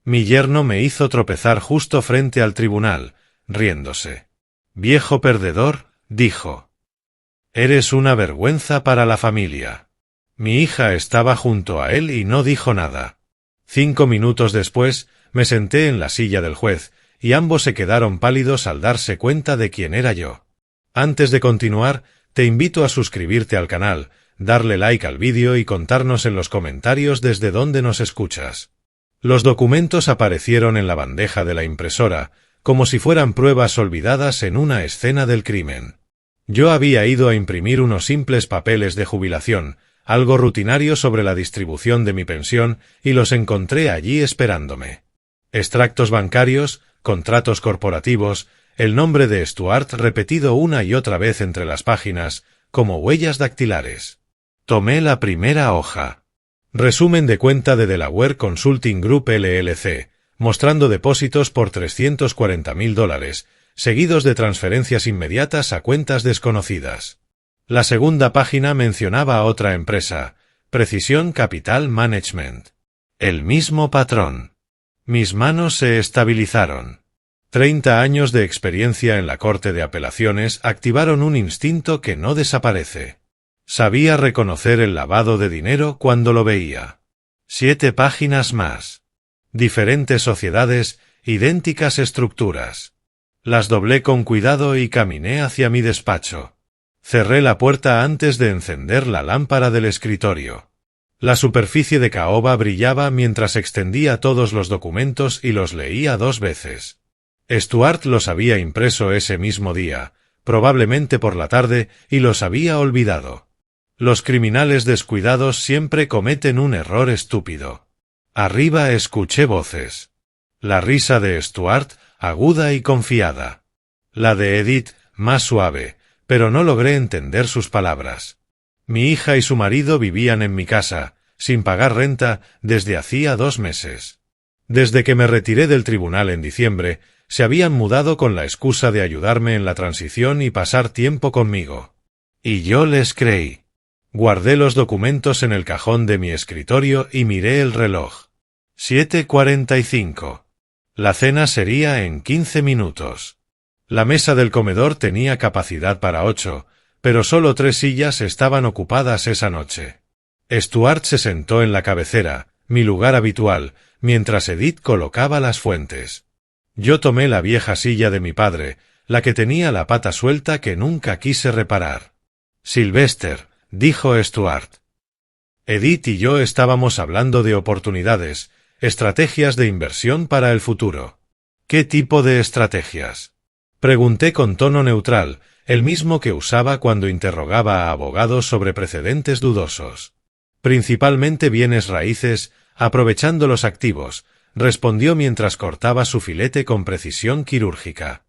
Mi yerno me hizo tropezar justo frente al tribunal, riéndose. Viejo perdedor, dijo. Eres una vergüenza para la familia. Mi hija estaba junto a él y no dijo nada. 5 minutos después, me senté en la silla del juez, y ambos se quedaron pálidos al darse cuenta de quién era yo. Antes de continuar, te invito a suscribirte al canal, darle like al vídeo y contarnos en los comentarios desde dónde nos escuchas. Los documentos aparecieron en la bandeja de la impresora, como si fueran pruebas olvidadas en una escena del crimen. Yo había ido a imprimir unos simples papeles de jubilación, algo rutinario sobre la distribución de mi pensión, y los encontré allí esperándome. Extractos bancarios, contratos corporativos, el nombre de Stuart repetido una y otra vez entre las páginas, como huellas dactilares. Tomé la primera hoja. Resumen de cuenta de Delaware Consulting Group LLC, mostrando depósitos por $340.000, seguidos de transferencias inmediatas a cuentas desconocidas. La segunda página mencionaba a otra empresa, Precision Capital Management. El mismo patrón. Mis manos se estabilizaron. 30 años de experiencia en la Corte de Apelaciones activaron un instinto que no desaparece. Sabía reconocer el lavado de dinero cuando lo veía. 7 páginas más. Diferentes sociedades, idénticas estructuras. Las doblé con cuidado y caminé hacia mi despacho. Cerré la puerta antes de encender la lámpara del escritorio. La superficie de caoba brillaba mientras extendía todos los documentos y los leía 2 veces. Stuart los había impreso ese mismo día, probablemente por la tarde, y los había olvidado. Los criminales descuidados siempre cometen un error estúpido. Arriba escuché voces. La risa de Stuart, aguda y confiada. La de Edith, más suave, pero no logré entender sus palabras. Mi hija y su marido vivían en mi casa, sin pagar renta, desde hacía 2 meses. Desde que me retiré del tribunal en diciembre, se habían mudado con la excusa de ayudarme en la transición y pasar tiempo conmigo. Y yo les creí. Guardé los documentos en el cajón de mi escritorio y miré el reloj. 7:45. La cena sería en 15 minutos. La mesa del comedor tenía capacidad para 8, pero solo 3 sillas estaban ocupadas esa noche. Stuart se sentó en la cabecera, mi lugar habitual, mientras Edith colocaba las fuentes. Yo tomé la vieja silla de mi padre, la que tenía la pata suelta que nunca quise reparar. Sylvester, dijo Stuart. Edith y yo estábamos hablando de oportunidades, estrategias de inversión para el futuro. ¿Qué tipo de estrategias? Pregunté con tono neutral, el mismo que usaba cuando interrogaba a abogados sobre precedentes dudosos. Principalmente bienes raíces, aprovechando los activos, respondió mientras cortaba su filete con precisión quirúrgica.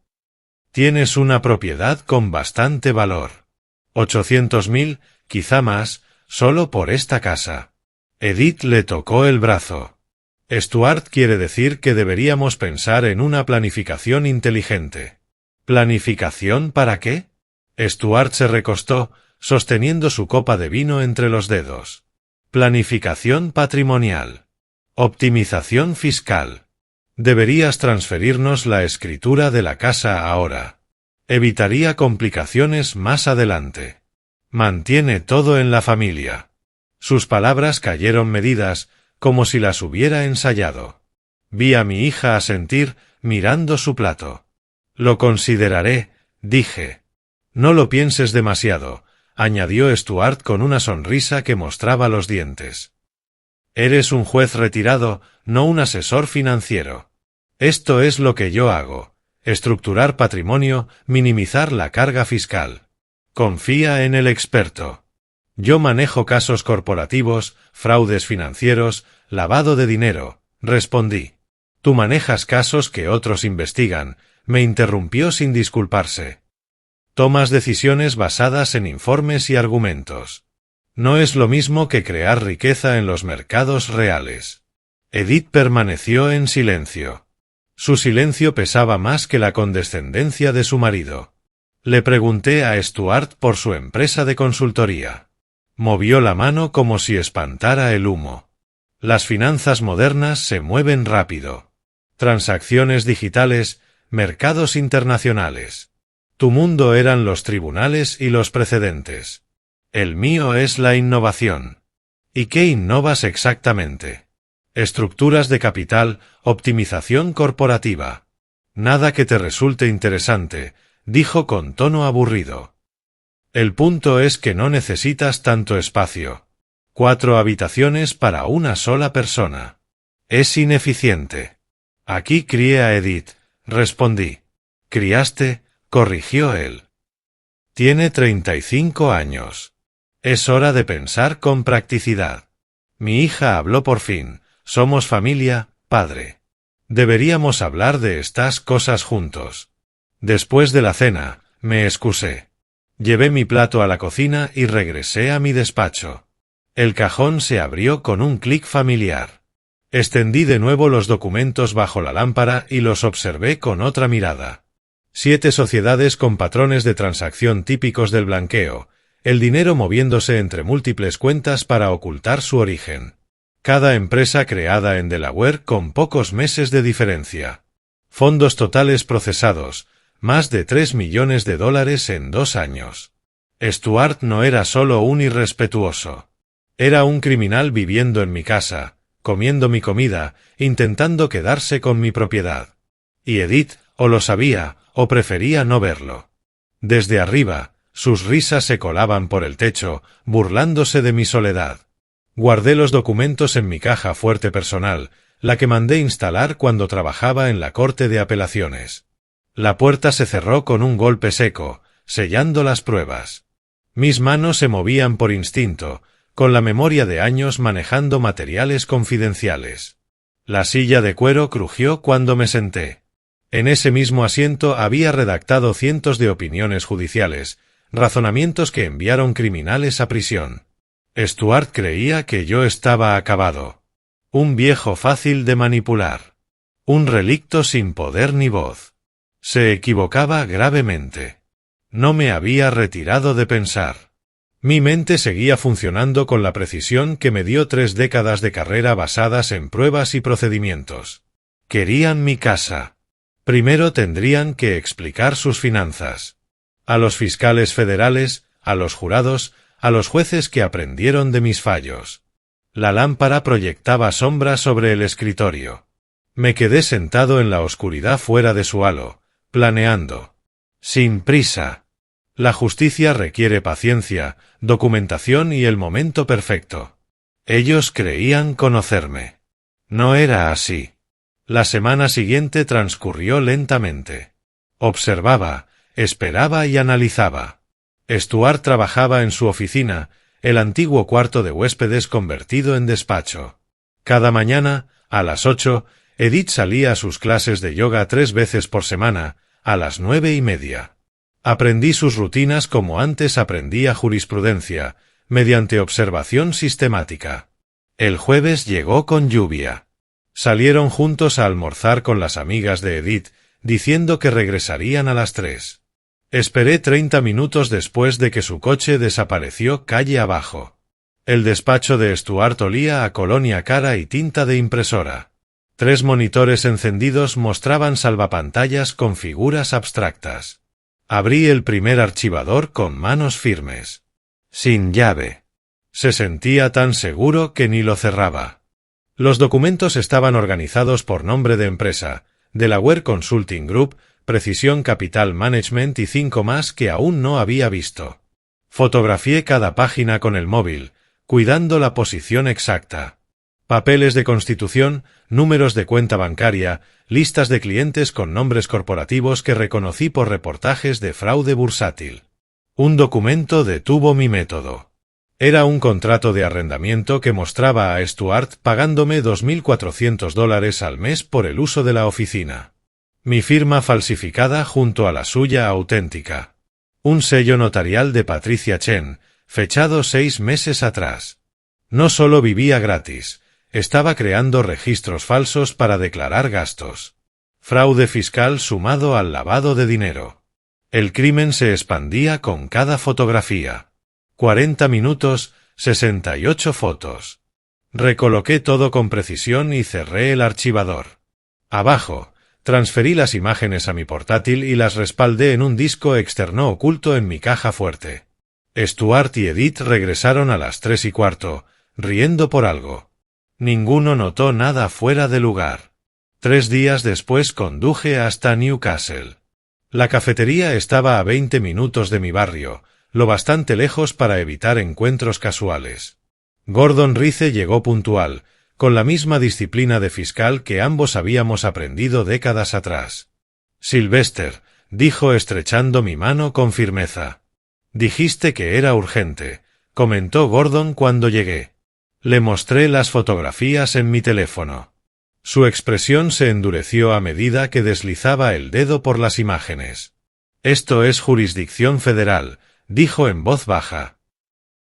Tienes una propiedad con bastante valor. 800.000, quizá más, solo por esta casa. Edith le tocó el brazo. Stuart quiere decir que deberíamos pensar en una planificación inteligente. ¿Planificación para qué? Stuart se recostó, sosteniendo su copa de vino entre los dedos. Planificación patrimonial. Optimización fiscal. Deberías transferirnos la escritura de la casa ahora. Evitaría complicaciones más adelante. Mantiene todo en la familia. Sus palabras cayeron medidas, como si las hubiera ensayado. Vi a mi hija asentir, mirando su plato. Lo consideraré, dije. No lo pienses demasiado, añadió Stuart con una sonrisa que mostraba los dientes. Eres un juez retirado, no un asesor financiero. Esto es lo que yo hago. Estructurar patrimonio, minimizar la carga fiscal. Confía en el experto. Yo manejo casos corporativos, fraudes financieros, lavado de dinero, respondí. Tú manejas casos que otros investigan, me interrumpió sin disculparse. Tomas decisiones basadas en informes y argumentos. No es lo mismo que crear riqueza en los mercados reales. Edith permaneció en silencio. Su silencio pesaba más que la condescendencia de su marido. Le pregunté a Stuart por su empresa de consultoría. Movió la mano como si espantara el humo. Las finanzas modernas se mueven rápido. Transacciones digitales, mercados internacionales. Tu mundo eran los tribunales y los precedentes. El mío es la innovación. ¿Y qué innovas exactamente? Estructuras de capital, optimización corporativa. Nada que te resulte interesante, dijo con tono aburrido. El punto es que no necesitas tanto espacio. 4 habitaciones para una sola persona. Es ineficiente. Aquí crié a Edith, respondí. ¿Criaste?, corrigió él. Tiene 35 años. Es hora de pensar con practicidad. Mi hija habló por fin. Somos familia, padre. Deberíamos hablar de estas cosas juntos. Después de la cena, me excusé. Llevé mi plato a la cocina y regresé a mi despacho. El cajón se abrió con un clic familiar. Extendí de nuevo los documentos bajo la lámpara y los observé con otra mirada. 7 sociedades con patrones de transacción típicos del blanqueo, el dinero moviéndose entre múltiples cuentas para ocultar su origen. Cada empresa creada en Delaware con pocos meses de diferencia. Fondos totales procesados, más de $3 millones en 2 años. Stuart no era solo un irrespetuoso. Era un criminal viviendo en mi casa, comiendo mi comida, intentando quedarse con mi propiedad. Y Edith, o lo sabía, o prefería no verlo. Desde arriba, sus risas se colaban por el techo, burlándose de mi soledad. Guardé los documentos en mi caja fuerte personal, la que mandé instalar cuando trabajaba en la Corte de Apelaciones. La puerta se cerró con un golpe seco, sellando las pruebas. Mis manos se movían por instinto, con la memoria de años manejando materiales confidenciales. La silla de cuero crujió cuando me senté. En ese mismo asiento había redactado cientos de opiniones judiciales, razonamientos que enviaron criminales a prisión. Stuart creía que yo estaba acabado. Un viejo fácil de manipular. Un relicto sin poder ni voz. Se equivocaba gravemente. No me había retirado de pensar. Mi mente seguía funcionando con la precisión que me dio 3 décadas de carrera basadas en pruebas y procedimientos. Querían mi casa. Primero tendrían que explicar sus finanzas. A los fiscales federales, a los jurados, a los jueces que aprendieron de mis fallos. La lámpara proyectaba sombras sobre el escritorio. Me quedé sentado en la oscuridad fuera de su halo, planeando. Sin prisa. La justicia requiere paciencia, documentación y el momento perfecto. Ellos creían conocerme. No era así. La semana siguiente transcurrió lentamente. Observaba, esperaba y analizaba. Stuart trabajaba en su oficina, el antiguo cuarto de huéspedes convertido en despacho. Cada mañana, a las 8, Edith salía a sus clases de yoga 3 veces por semana, a las 9:30. Aprendí sus rutinas como antes aprendía jurisprudencia, mediante observación sistemática. El jueves llegó con lluvia. Salieron juntos a almorzar con las amigas de Edith, diciendo que regresarían a las 3. Esperé 30 minutos después de que su coche desapareció calle abajo. El despacho de Stuart olía a colonia cara y tinta de impresora. 3 monitores encendidos mostraban salvapantallas con figuras abstractas. Abrí el primer archivador con manos firmes. Sin llave. Se sentía tan seguro que ni lo cerraba. Los documentos estaban organizados por nombre de empresa, Delaware Consulting Group, Precision Capital Management y 5 más que aún no había visto. Fotografié cada página con el móvil, cuidando la posición exacta. Papeles de constitución, números de cuenta bancaria, listas de clientes con nombres corporativos que reconocí por reportajes de fraude bursátil. Un documento detuvo mi método. Era un contrato de arrendamiento que mostraba a Stuart pagándome $2.400 al mes por el uso de la oficina. Mi firma falsificada junto a la suya auténtica. Un sello notarial de Patricia Chen, fechado 6 meses atrás. No solo vivía gratis, estaba creando registros falsos para declarar gastos. Fraude fiscal sumado al lavado de dinero. El crimen se expandía con cada fotografía. 40 minutos, 68 fotos. Recoloqué todo con precisión y cerré el archivador. Abajo, transferí las imágenes a mi portátil y las respaldé en un disco externo oculto en mi caja fuerte. Stuart y Edith regresaron a las 3:15, riendo por algo. Ninguno notó nada fuera de lugar. 3 días después conduje hasta Newcastle. La cafetería estaba a 20 minutos de mi barrio, lo bastante lejos para evitar encuentros casuales. Gordon Rice llegó puntual, con la misma disciplina de fiscal que ambos habíamos aprendido décadas atrás. Sylvester, dijo estrechando mi mano con firmeza. Dijiste que era urgente, comentó Gordon cuando llegué. Le mostré las fotografías en mi teléfono. Su expresión se endureció a medida que deslizaba el dedo por las imágenes. Esto es jurisdicción federal, dijo en voz baja.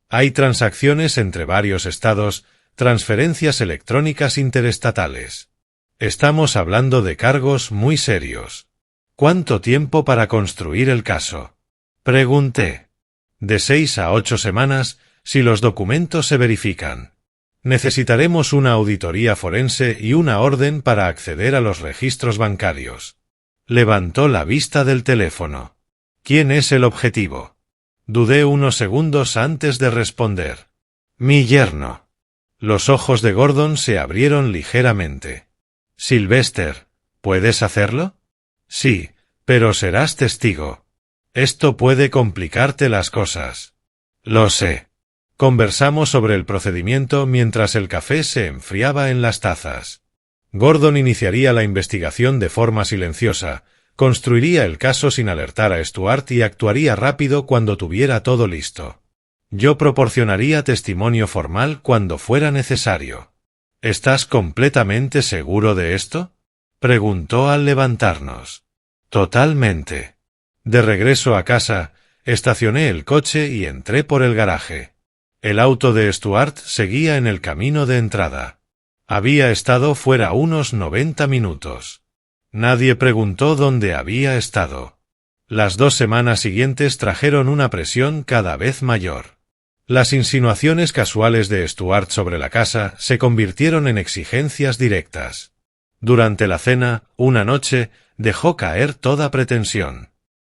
Hay transacciones entre varios estados, transferencias electrónicas interestatales. Estamos hablando de cargos muy serios. ¿Cuánto tiempo para construir el caso? Pregunté. De 6 a 8 semanas, si los documentos se verifican. Necesitaremos una auditoría forense y una orden para acceder a los registros bancarios. Levantó la vista del teléfono. ¿Quién es el objetivo? Dudé unos segundos antes de responder. Mi yerno. Los ojos de Gordon se abrieron ligeramente. Sylvester, ¿puedes hacerlo? Sí, pero serás testigo. Esto puede complicarte las cosas. Lo sé. Conversamos sobre el procedimiento mientras el café se enfriaba en las tazas. Gordon iniciaría la investigación de forma silenciosa, construiría el caso sin alertar a Stuart y actuaría rápido cuando tuviera todo listo. Yo proporcionaría testimonio formal cuando fuera necesario. ¿Estás completamente seguro de esto? Preguntó al levantarnos. Totalmente. De regreso a casa, estacioné el coche y entré por el garaje. El auto de Stuart seguía en el camino de entrada. Había estado fuera unos 90 minutos. Nadie preguntó dónde había estado. Las 2 semanas siguientes trajeron una presión cada vez mayor. Las insinuaciones casuales de Stuart sobre la casa se convirtieron en exigencias directas. Durante la cena, una noche, dejó caer toda pretensión.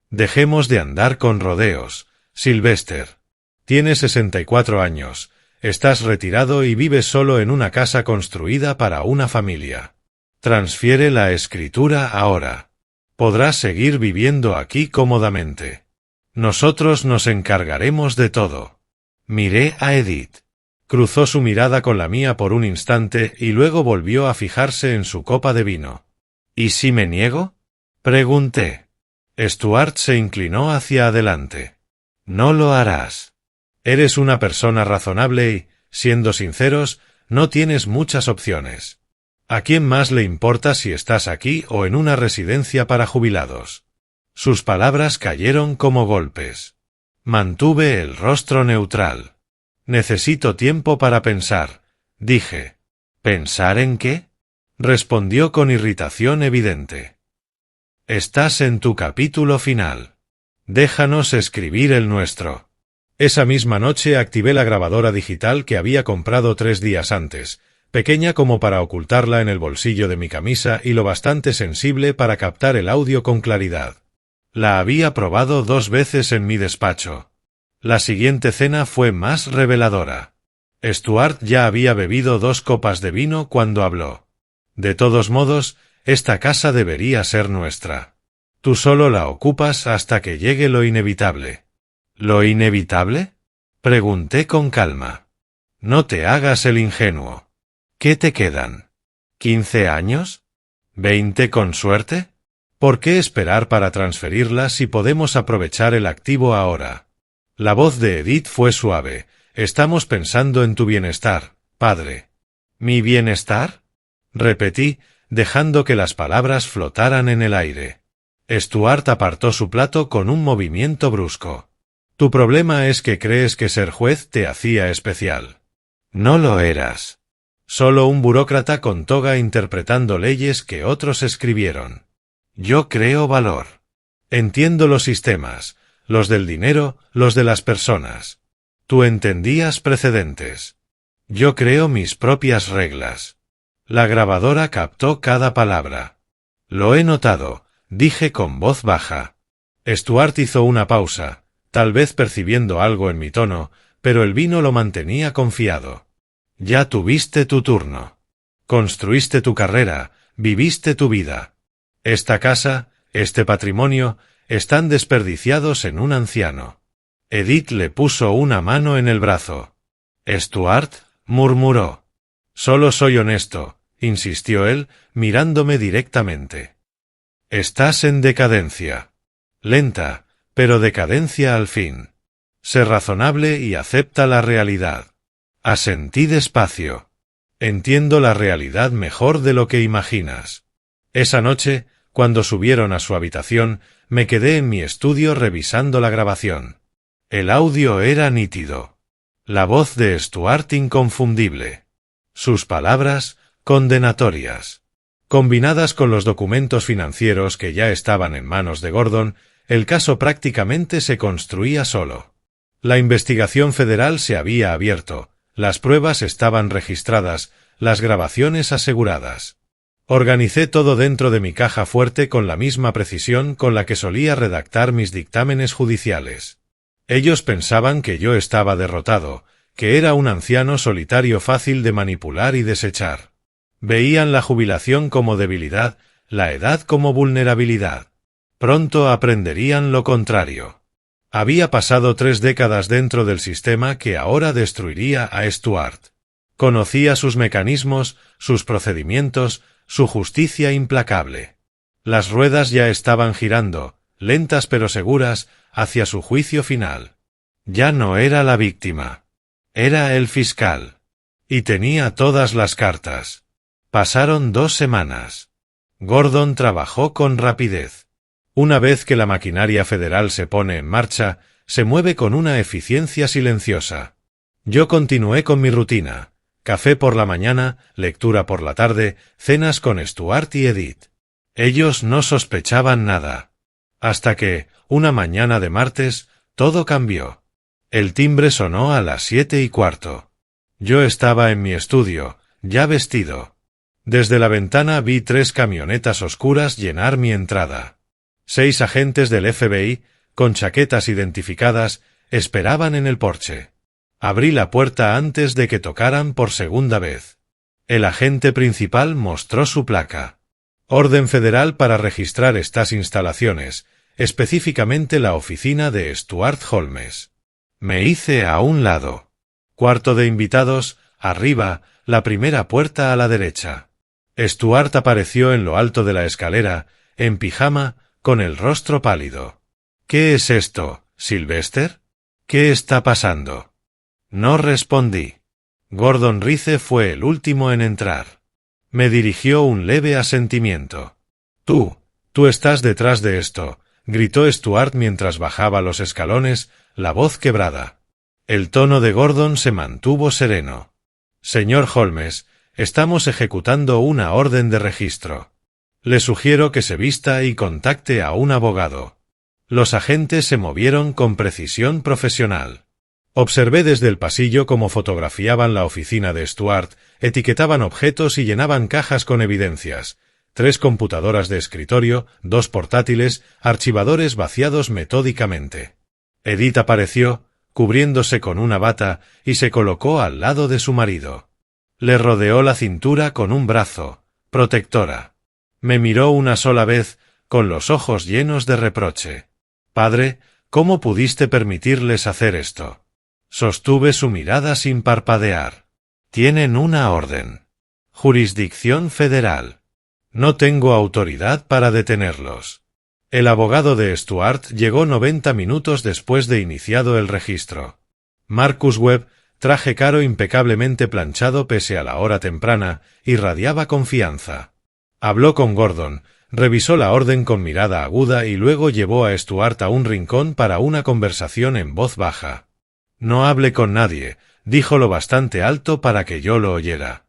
Dejemos de andar con rodeos, Sylvester. Tienes 64 años, estás retirado y vives solo en una casa construida para una familia. Transfiere la escritura ahora. Podrás seguir viviendo aquí cómodamente. Nosotros nos encargaremos de todo. Miré a Edith. Cruzó su mirada con la mía por un instante y luego volvió a fijarse en su copa de vino. ¿Y si me niego? Pregunté. Stuart se inclinó hacia adelante. No lo harás. Eres una persona razonable y, siendo sinceros, no tienes muchas opciones. ¿A quién más le importa si estás aquí o en una residencia para jubilados? Sus palabras cayeron como golpes. Mantuve el rostro neutral. Necesito tiempo para pensar, dije. ¿Pensar en qué? Respondió con irritación evidente. Estás en tu capítulo final. Déjanos escribir el nuestro. Esa misma noche activé la grabadora digital que había comprado 3 días antes, pequeña como para ocultarla en el bolsillo de mi camisa y lo bastante sensible para captar el audio con claridad. La había probado 2 veces en mi despacho. La siguiente cena fue más reveladora. Stuart ya había bebido 2 copas de vino cuando habló. De todos modos, esta casa debería ser nuestra. Tú solo la ocupas hasta que llegue lo inevitable. ¿Lo inevitable? Pregunté con calma. No te hagas el ingenuo. ¿Qué te quedan? ¿15 años? ¿20 con suerte? ¿Por qué esperar para transferirla si podemos aprovechar el activo ahora? La voz de Edith fue suave. Estamos pensando en tu bienestar, padre. ¿Mi bienestar? Repetí, dejando que las palabras flotaran en el aire. Stuart apartó su plato con un movimiento brusco. Tu problema es que crees que ser juez te hacía especial. No lo eras. Solo un burócrata con toga interpretando leyes que otros escribieron. Yo creo valor. Entiendo los sistemas, los del dinero, los de las personas. Tú entendías precedentes. Yo creo mis propias reglas. La grabadora captó cada palabra. Lo he notado, dije con voz baja. Stuart hizo una pausa, tal vez percibiendo algo en mi tono, pero el vino lo mantenía confiado. Ya tuviste tu turno. Construiste tu carrera, viviste tu vida. Esta casa, este patrimonio, están desperdiciados en un anciano. Edith le puso una mano en el brazo. Stuart, murmuró. Solo soy honesto, insistió él, mirándome directamente. Estás en decadencia. Lenta, pero decadencia al fin. Sé razonable y acepta la realidad. Asentí despacio. Entiendo la realidad mejor de lo que imaginas. Esa noche, cuando subieron a su habitación, me quedé en mi estudio revisando la grabación. El audio era nítido. La voz de Stuart inconfundible. Sus palabras, condenatorias. Combinadas con los documentos financieros que ya estaban en manos de Gordon, el caso prácticamente se construía solo. La investigación federal se había abierto, las pruebas estaban registradas, las grabaciones aseguradas. Organicé todo dentro de mi caja fuerte con la misma precisión con la que solía redactar mis dictámenes judiciales. Ellos pensaban que yo estaba derrotado, que era un anciano solitario fácil de manipular y desechar. Veían la jubilación como debilidad, la edad como vulnerabilidad. Pronto aprenderían lo contrario. Había pasado 3 décadas dentro del sistema que ahora destruiría a Stuart. Conocía sus mecanismos, sus procedimientos, su justicia implacable. Las ruedas ya estaban girando, lentas pero seguras, hacia su juicio final. Ya no era la víctima. Era el fiscal. Y tenía todas las cartas. Pasaron 2 semanas. Gordon trabajó con rapidez. Una vez que la maquinaria federal se pone en marcha, se mueve con una eficiencia silenciosa. Yo continué con mi rutina. Café por la mañana, lectura por la tarde, cenas con Stuart y Edith. Ellos no sospechaban nada. Hasta que, una mañana de martes, todo cambió. El timbre sonó a las 7:15. Yo estaba en mi estudio, ya vestido. Desde la ventana vi 3 camionetas oscuras llenar mi entrada. 6 agentes del FBI, con chaquetas identificadas, esperaban en el porche. Abrí la puerta antes de que tocaran por segunda vez. El agente principal mostró su placa. Orden federal para registrar estas instalaciones, específicamente la oficina de Stuart Holmes. Me hice a un lado. Cuarto de invitados, arriba, la primera puerta a la derecha. Stuart apareció en lo alto de la escalera, en pijama, con el rostro pálido. ¿Qué es esto, Sylvester? ¿Qué está pasando? No respondí. Gordon Rice fue el último en entrar. Me dirigió un leve asentimiento. Tú estás detrás de esto, gritó Stuart mientras bajaba los escalones, la voz quebrada. El tono de Gordon se mantuvo sereno. Señor Holmes, estamos ejecutando una orden de registro. Le sugiero que se vista y contacte a un abogado. Los agentes se movieron con precisión profesional. Observé desde el pasillo cómo fotografiaban la oficina de Stuart, etiquetaban objetos y llenaban cajas con evidencias. 3 computadoras de escritorio, 2 portátiles, archivadores vaciados metódicamente. Edith apareció, cubriéndose con una bata, y se colocó al lado de su marido. Le rodeó la cintura con un brazo, protectora. Me miró una sola vez, con los ojos llenos de reproche. Padre, ¿cómo pudiste permitirles hacer esto? Sostuve su mirada sin parpadear. Tienen una orden. Jurisdicción federal. No tengo autoridad para detenerlos. El abogado de Stuart llegó 90 minutos después de iniciado el registro. Marcus Webb, traje caro impecablemente planchado pese a la hora temprana, irradiaba confianza. Habló con Gordon, revisó la orden con mirada aguda y luego llevó a Stuart a un rincón para una conversación en voz baja. No hable con nadie, dijo lo bastante alto para que yo lo oyera.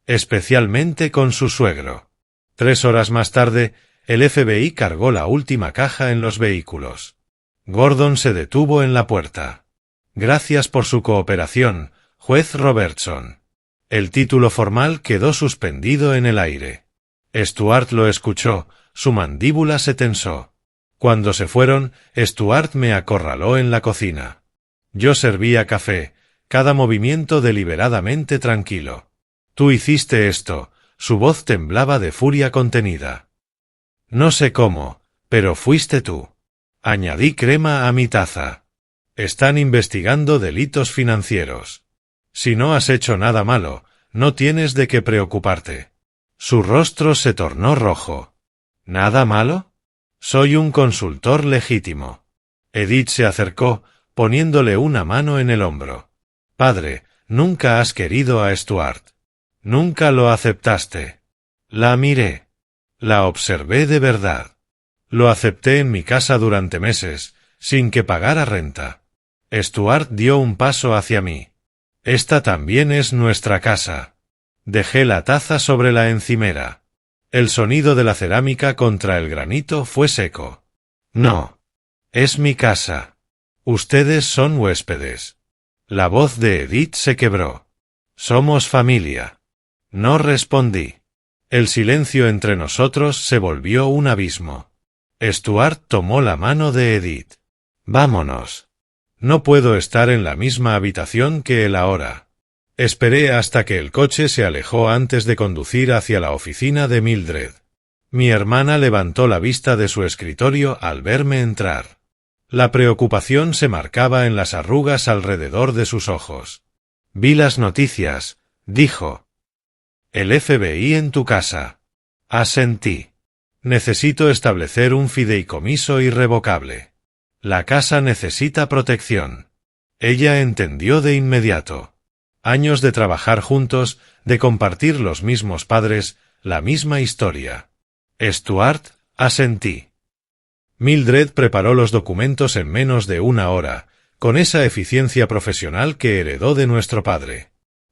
Especialmente con su suegro. 3 horas más tarde, el FBI cargó la última caja en los vehículos. Gordon se detuvo en la puerta. Gracias por su cooperación, juez Robertson. El título formal quedó suspendido en el aire. Stuart lo escuchó, su mandíbula se tensó. Cuando se fueron, Stuart me acorraló en la cocina. Yo servía café, cada movimiento deliberadamente tranquilo. Tú hiciste esto, su voz temblaba de furia contenida. No sé cómo, pero fuiste tú. Añadí crema a mi taza. Están investigando delitos financieros. Si no has hecho nada malo, no tienes de qué preocuparte. Su rostro se tornó rojo. ¿Nada malo? Soy un consultor legítimo. Edith se acercó, poniéndole una mano en el hombro. Padre, nunca has querido a Stuart. Nunca lo aceptaste. La miré. La observé de verdad. Lo acepté en mi casa durante meses, sin que pagara renta. Stuart dio un paso hacia mí. Esta también es nuestra casa. Dejé la taza sobre la encimera. El sonido de la cerámica contra el granito fue seco. No. Es mi casa. Ustedes son huéspedes. La voz de Edith se quebró. Somos familia. No respondí. El silencio entre nosotros se volvió un abismo. Stuart tomó la mano de Edith. Vámonos. No puedo estar en la misma habitación que él ahora. Esperé hasta que el coche se alejó antes de conducir hacia la oficina de Mildred. Mi hermana levantó la vista de su escritorio al verme entrar. La preocupación se marcaba en las arrugas alrededor de sus ojos. Vi las noticias, dijo. El FBI en tu casa. Asentí. Necesito establecer un fideicomiso irrevocable. La casa necesita protección. Ella entendió de inmediato. Años de trabajar juntos, de compartir los mismos padres, la misma historia. Stuart, asentí. Mildred preparó los documentos en menos de una hora, con esa eficiencia profesional que heredó de nuestro padre.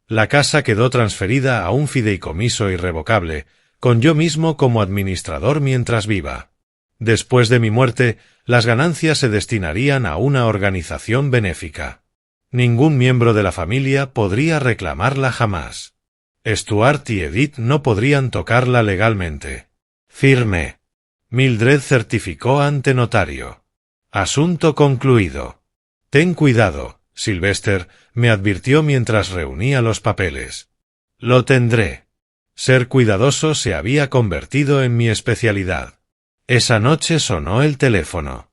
La casa quedó transferida a un fideicomiso irrevocable, con yo mismo como administrador mientras viva. Después de mi muerte, las ganancias se destinarían a una organización benéfica. Ningún miembro de la familia podría reclamarla jamás. Stuart y Edith no podrían tocarla legalmente. Firmé. Mildred certificó ante notario. Asunto concluido. Ten cuidado, Sylvester, me advirtió mientras reunía los papeles. Lo tendré. Ser cuidadoso se había convertido en mi especialidad. Esa noche sonó el teléfono.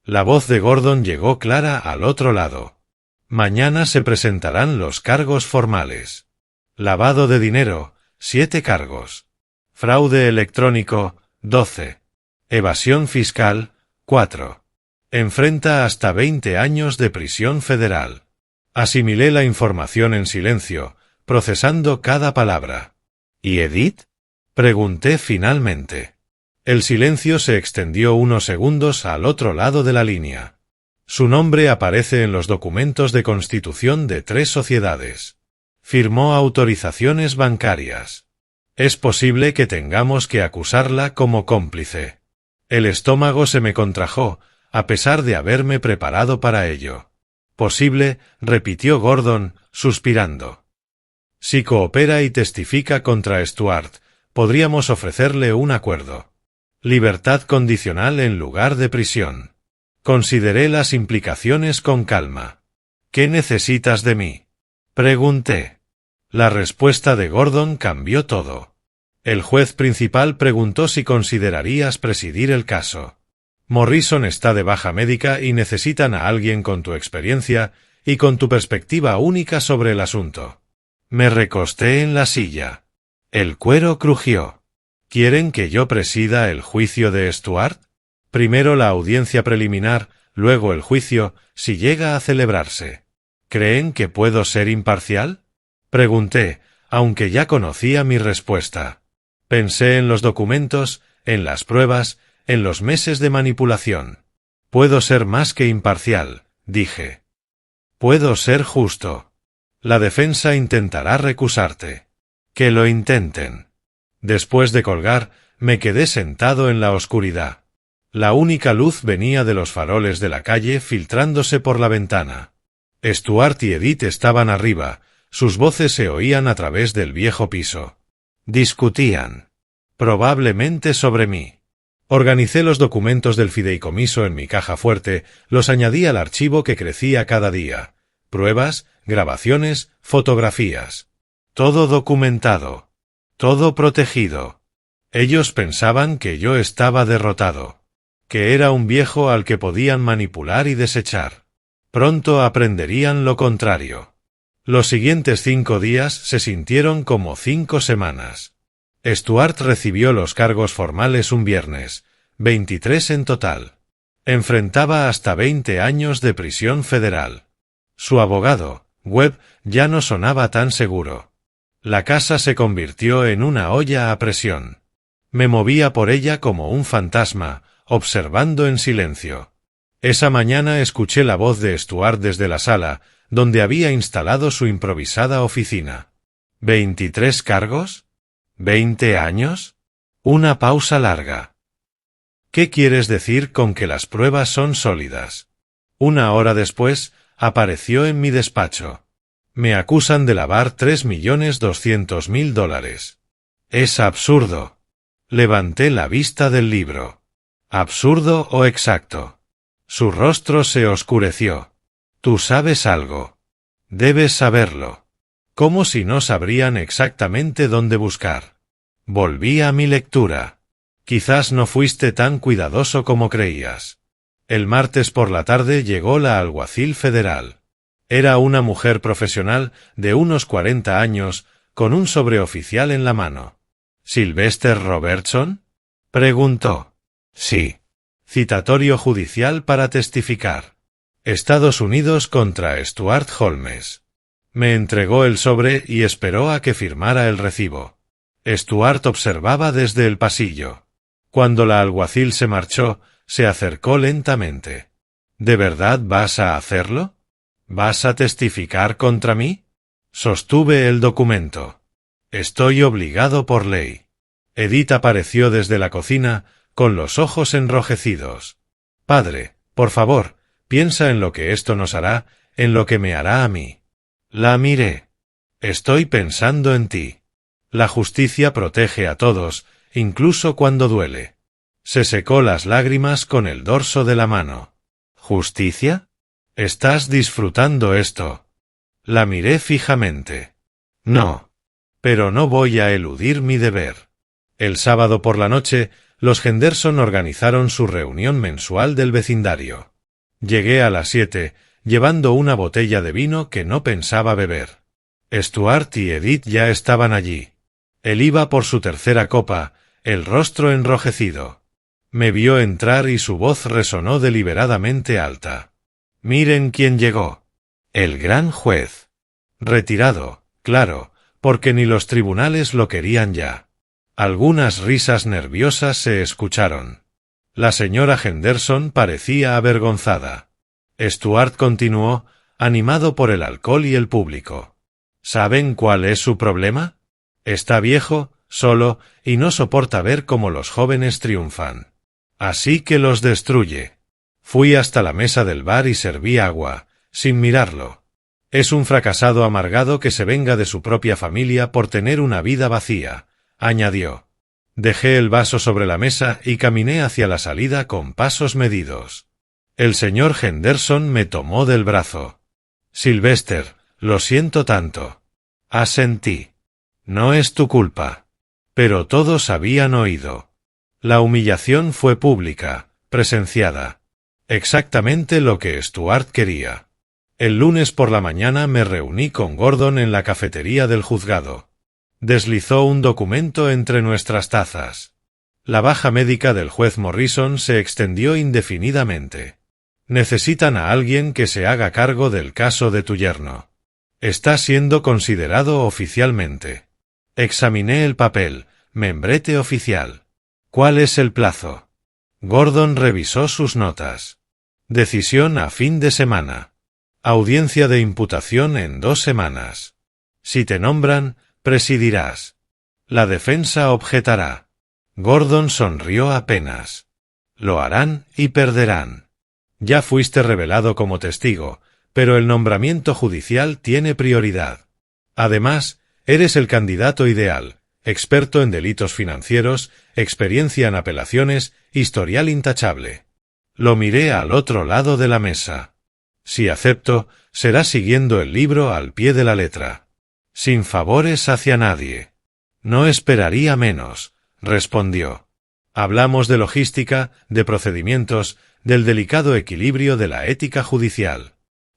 La voz de Gordon llegó clara al otro lado. Mañana se presentarán los cargos formales. Lavado de dinero, 7 cargos. Fraude electrónico, 12. Evasión fiscal, 4. Enfrenta hasta 20 años de prisión federal. Asimilé la información en silencio, procesando cada palabra. ¿Y Edith? Pregunté finalmente. El silencio se extendió unos segundos al otro lado de la línea. Su nombre aparece en los documentos de constitución de 3 sociedades. Firmó autorizaciones bancarias. Es posible que tengamos que acusarla como cómplice. El estómago se me contrajo, a pesar de haberme preparado para ello. Posible, repitió Gordon, suspirando. Si coopera y testifica contra Stuart, podríamos ofrecerle un acuerdo. Libertad condicional en lugar de prisión. Consideré las implicaciones con calma. ¿Qué necesitas de mí? Pregunté. La respuesta de Gordon cambió todo. El juez principal preguntó si considerarías presidir el caso. Morrison está de baja médica y necesitan a alguien con tu experiencia y con tu perspectiva única sobre el asunto. Me recosté en la silla. El cuero crujió. ¿Quieren que yo presida el juicio de Stuart? Primero la audiencia preliminar, luego el juicio, si llega a celebrarse. ¿Creen que puedo ser imparcial? Pregunté, aunque ya conocía mi respuesta. Pensé en los documentos, en las pruebas, en los meses de manipulación. Puedo ser más que imparcial, dije. Puedo ser justo. La defensa intentará recusarte. Que lo intenten. Después de colgar, me quedé sentado en la oscuridad. La única luz venía de los faroles de la calle filtrándose por la ventana. Stuart y Edith estaban arriba, sus voces se oían a través del viejo piso. Discutían. Probablemente sobre mí. Organicé los documentos del fideicomiso en mi caja fuerte, los añadí al archivo que crecía cada día. Pruebas, grabaciones, fotografías. Todo documentado. Todo protegido. Ellos pensaban que yo estaba derrotado. Que era un viejo al que podían manipular y desechar. Pronto aprenderían lo contrario. Los siguientes 5 días se sintieron como 5 semanas. Stuart recibió los cargos formales un viernes, 23 en total. Enfrentaba hasta 20 años de prisión federal. Su abogado, Webb, ya no sonaba tan seguro. La casa se convirtió en una olla a presión. Me movía por ella como un fantasma, observando en silencio. Esa mañana escuché la voz de Stuart desde la sala, donde había instalado su improvisada oficina. ¿23 cargos? ¿20 años? Una pausa larga. ¿Qué quieres decir con que las pruebas son sólidas? 1 hora después, apareció en mi despacho. Me acusan de lavar $3.200.000. Es absurdo. Levanté la vista del libro. ¿Absurdo o exacto? Su rostro se oscureció. Tú sabes algo. Debes saberlo. Como si no sabrían exactamente dónde buscar. Volví a mi lectura. Quizás no fuiste tan cuidadoso como creías. El martes por la tarde llegó la alguacil federal. Era una mujer profesional de unos 40 años, con un sobreoficial en la mano. ¿Sylvester Robertson? Preguntó. Sí. Citatorio judicial para testificar. Estados Unidos contra Stuart Holmes. Me entregó el sobre y esperó a que firmara el recibo. Stuart observaba desde el pasillo. Cuando la alguacil se marchó, se acercó lentamente. ¿De verdad vas a hacerlo? ¿Vas a testificar contra mí? Sostuve el documento. Estoy obligado por ley. Edith apareció desde la cocina, con los ojos enrojecidos. Padre, por favor, piensa en lo que esto nos hará, en lo que me hará a mí. La miré. Estoy pensando en ti. La justicia protege a todos, incluso cuando duele. Se secó las lágrimas con el dorso de la mano. ¿Justicia? ¿Estás disfrutando esto? La miré fijamente. No. Pero no voy a eludir mi deber. El sábado por la noche, los Henderson organizaron su reunión mensual del vecindario. Llegué a las 7, llevando una botella de vino que no pensaba beber. Stuart y Edith ya estaban allí. Él iba por su tercera copa, el rostro enrojecido. Me vio entrar y su voz resonó deliberadamente alta. Miren quién llegó. El gran juez. Retirado, claro, porque ni los tribunales lo querían ya. Algunas risas nerviosas se escucharon. La señora Henderson parecía avergonzada. Stuart continuó, animado por el alcohol y el público. ¿Saben cuál es su problema? Está viejo, solo, y no soporta ver cómo los jóvenes triunfan. Así que los destruye. Fui hasta la mesa del bar y serví agua, sin mirarlo. Es un fracasado amargado que se venga de su propia familia por tener una vida vacía, añadió. Dejé el vaso sobre la mesa y caminé hacia la salida con pasos medidos. El señor Henderson me tomó del brazo. Sylvester, lo siento tanto. Asentí. No es tu culpa. Pero todos habían oído. La humillación fue pública, presenciada. Exactamente lo que Stuart quería. El lunes por la mañana me reuní con Gordon en la cafetería del juzgado. Deslizó un documento entre nuestras tazas. La baja médica del juez Morrison se extendió indefinidamente. Necesitan a alguien que se haga cargo del caso de tu yerno. Está siendo considerado oficialmente. Examiné el papel, membrete oficial. ¿Cuál es el plazo? Gordon revisó sus notas. Decisión a fin de semana. Audiencia de imputación en 2 semanas. Si te nombran, presidirás. La defensa objetará. Gordon sonrió apenas. Lo harán y perderán. Ya fuiste revelado como testigo, pero el nombramiento judicial tiene prioridad. Además, eres el candidato ideal, experto en delitos financieros, experiencia en apelaciones, historial intachable. Lo miré al otro lado de la mesa. Si acepto, será siguiendo el libro al pie de la letra. Sin favores hacia nadie. No esperaría menos, respondió. Hablamos de logística, de procedimientos, del delicado equilibrio de la ética judicial.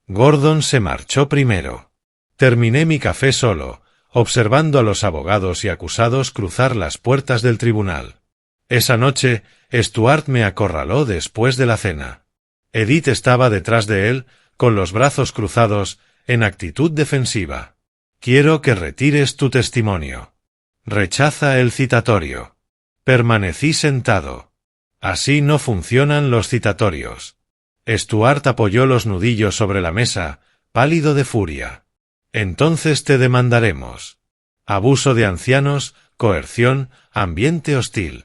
Gordon se marchó primero. Terminé mi café solo, observando a los abogados y acusados cruzar las puertas del tribunal. Esa noche, Stuart me acorraló después de la cena. Edith estaba detrás de él, con los brazos cruzados, en actitud defensiva. Quiero que retires tu testimonio. Rechaza el citatorio. Permanecí sentado. Así no funcionan los citatorios. Stuart apoyó los nudillos sobre la mesa, pálido de furia. Entonces te demandaremos. Abuso de ancianos, coerción, ambiente hostil.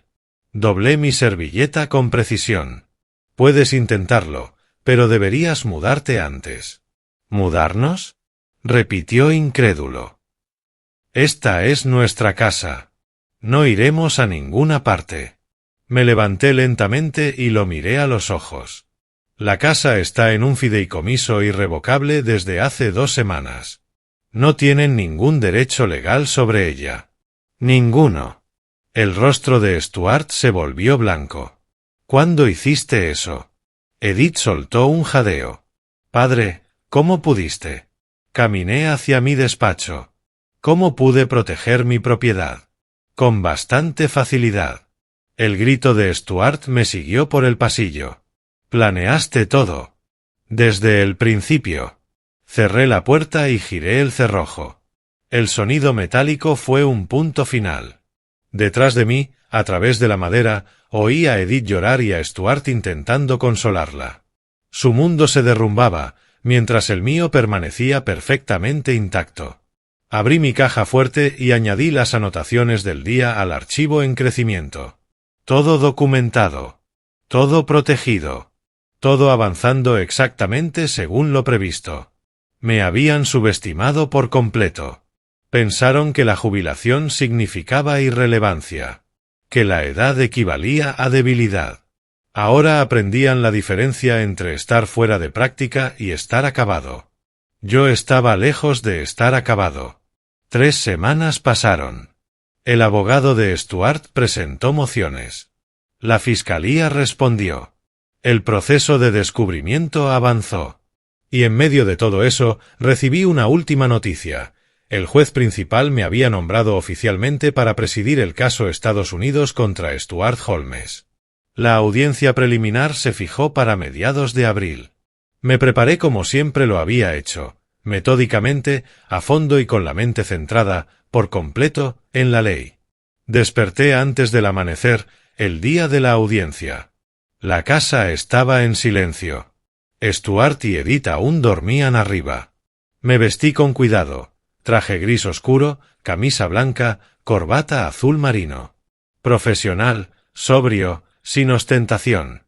Doblé mi servilleta con precisión. Puedes intentarlo, pero deberías mudarte antes. ¿Mudarnos? Repitió incrédulo. Esta es nuestra casa. No iremos a ninguna parte. Me levanté lentamente y lo miré a los ojos. La casa está en un fideicomiso irrevocable desde hace 2 semanas. No tienen ningún derecho legal sobre ella. Ninguno. El rostro de Stuart se volvió blanco. ¿Cuándo hiciste eso? Edith soltó un jadeo. Padre, ¿cómo pudiste? Caminé hacia mi despacho. ¿Cómo pude proteger mi propiedad? Con bastante facilidad. El grito de Stuart me siguió por el pasillo. Planeaste todo. Desde el principio. Cerré la puerta y giré el cerrojo. El sonido metálico fue un punto final. Detrás de mí, a través de la madera, oí a Edith llorar y a Stuart intentando consolarla. Su mundo se derrumbaba, mientras el mío permanecía perfectamente intacto. Abrí mi caja fuerte y añadí las anotaciones del día al archivo en crecimiento. Todo documentado. Todo protegido. Todo avanzando exactamente según lo previsto. Me habían subestimado por completo. Pensaron que la jubilación significaba irrelevancia, que la edad equivalía a debilidad. Ahora aprendían la diferencia entre estar fuera de práctica y estar acabado. Yo estaba lejos de estar acabado. 3 semanas pasaron. El abogado de Stuart presentó mociones. La fiscalía respondió. El proceso de descubrimiento avanzó. Y en medio de todo eso, recibí una última noticia. El juez principal me había nombrado oficialmente para presidir el caso Estados Unidos contra Stuart Holmes. La audiencia preliminar se fijó para mediados de abril. Me preparé como siempre lo había hecho, metódicamente, a fondo y con la mente centrada, por completo, en la ley. Desperté antes del amanecer, el día de la audiencia. La casa estaba en silencio. Stuart y Edith aún dormían arriba. Me vestí con cuidado. Traje gris oscuro, camisa blanca, corbata azul marino. Profesional, sobrio, sin ostentación.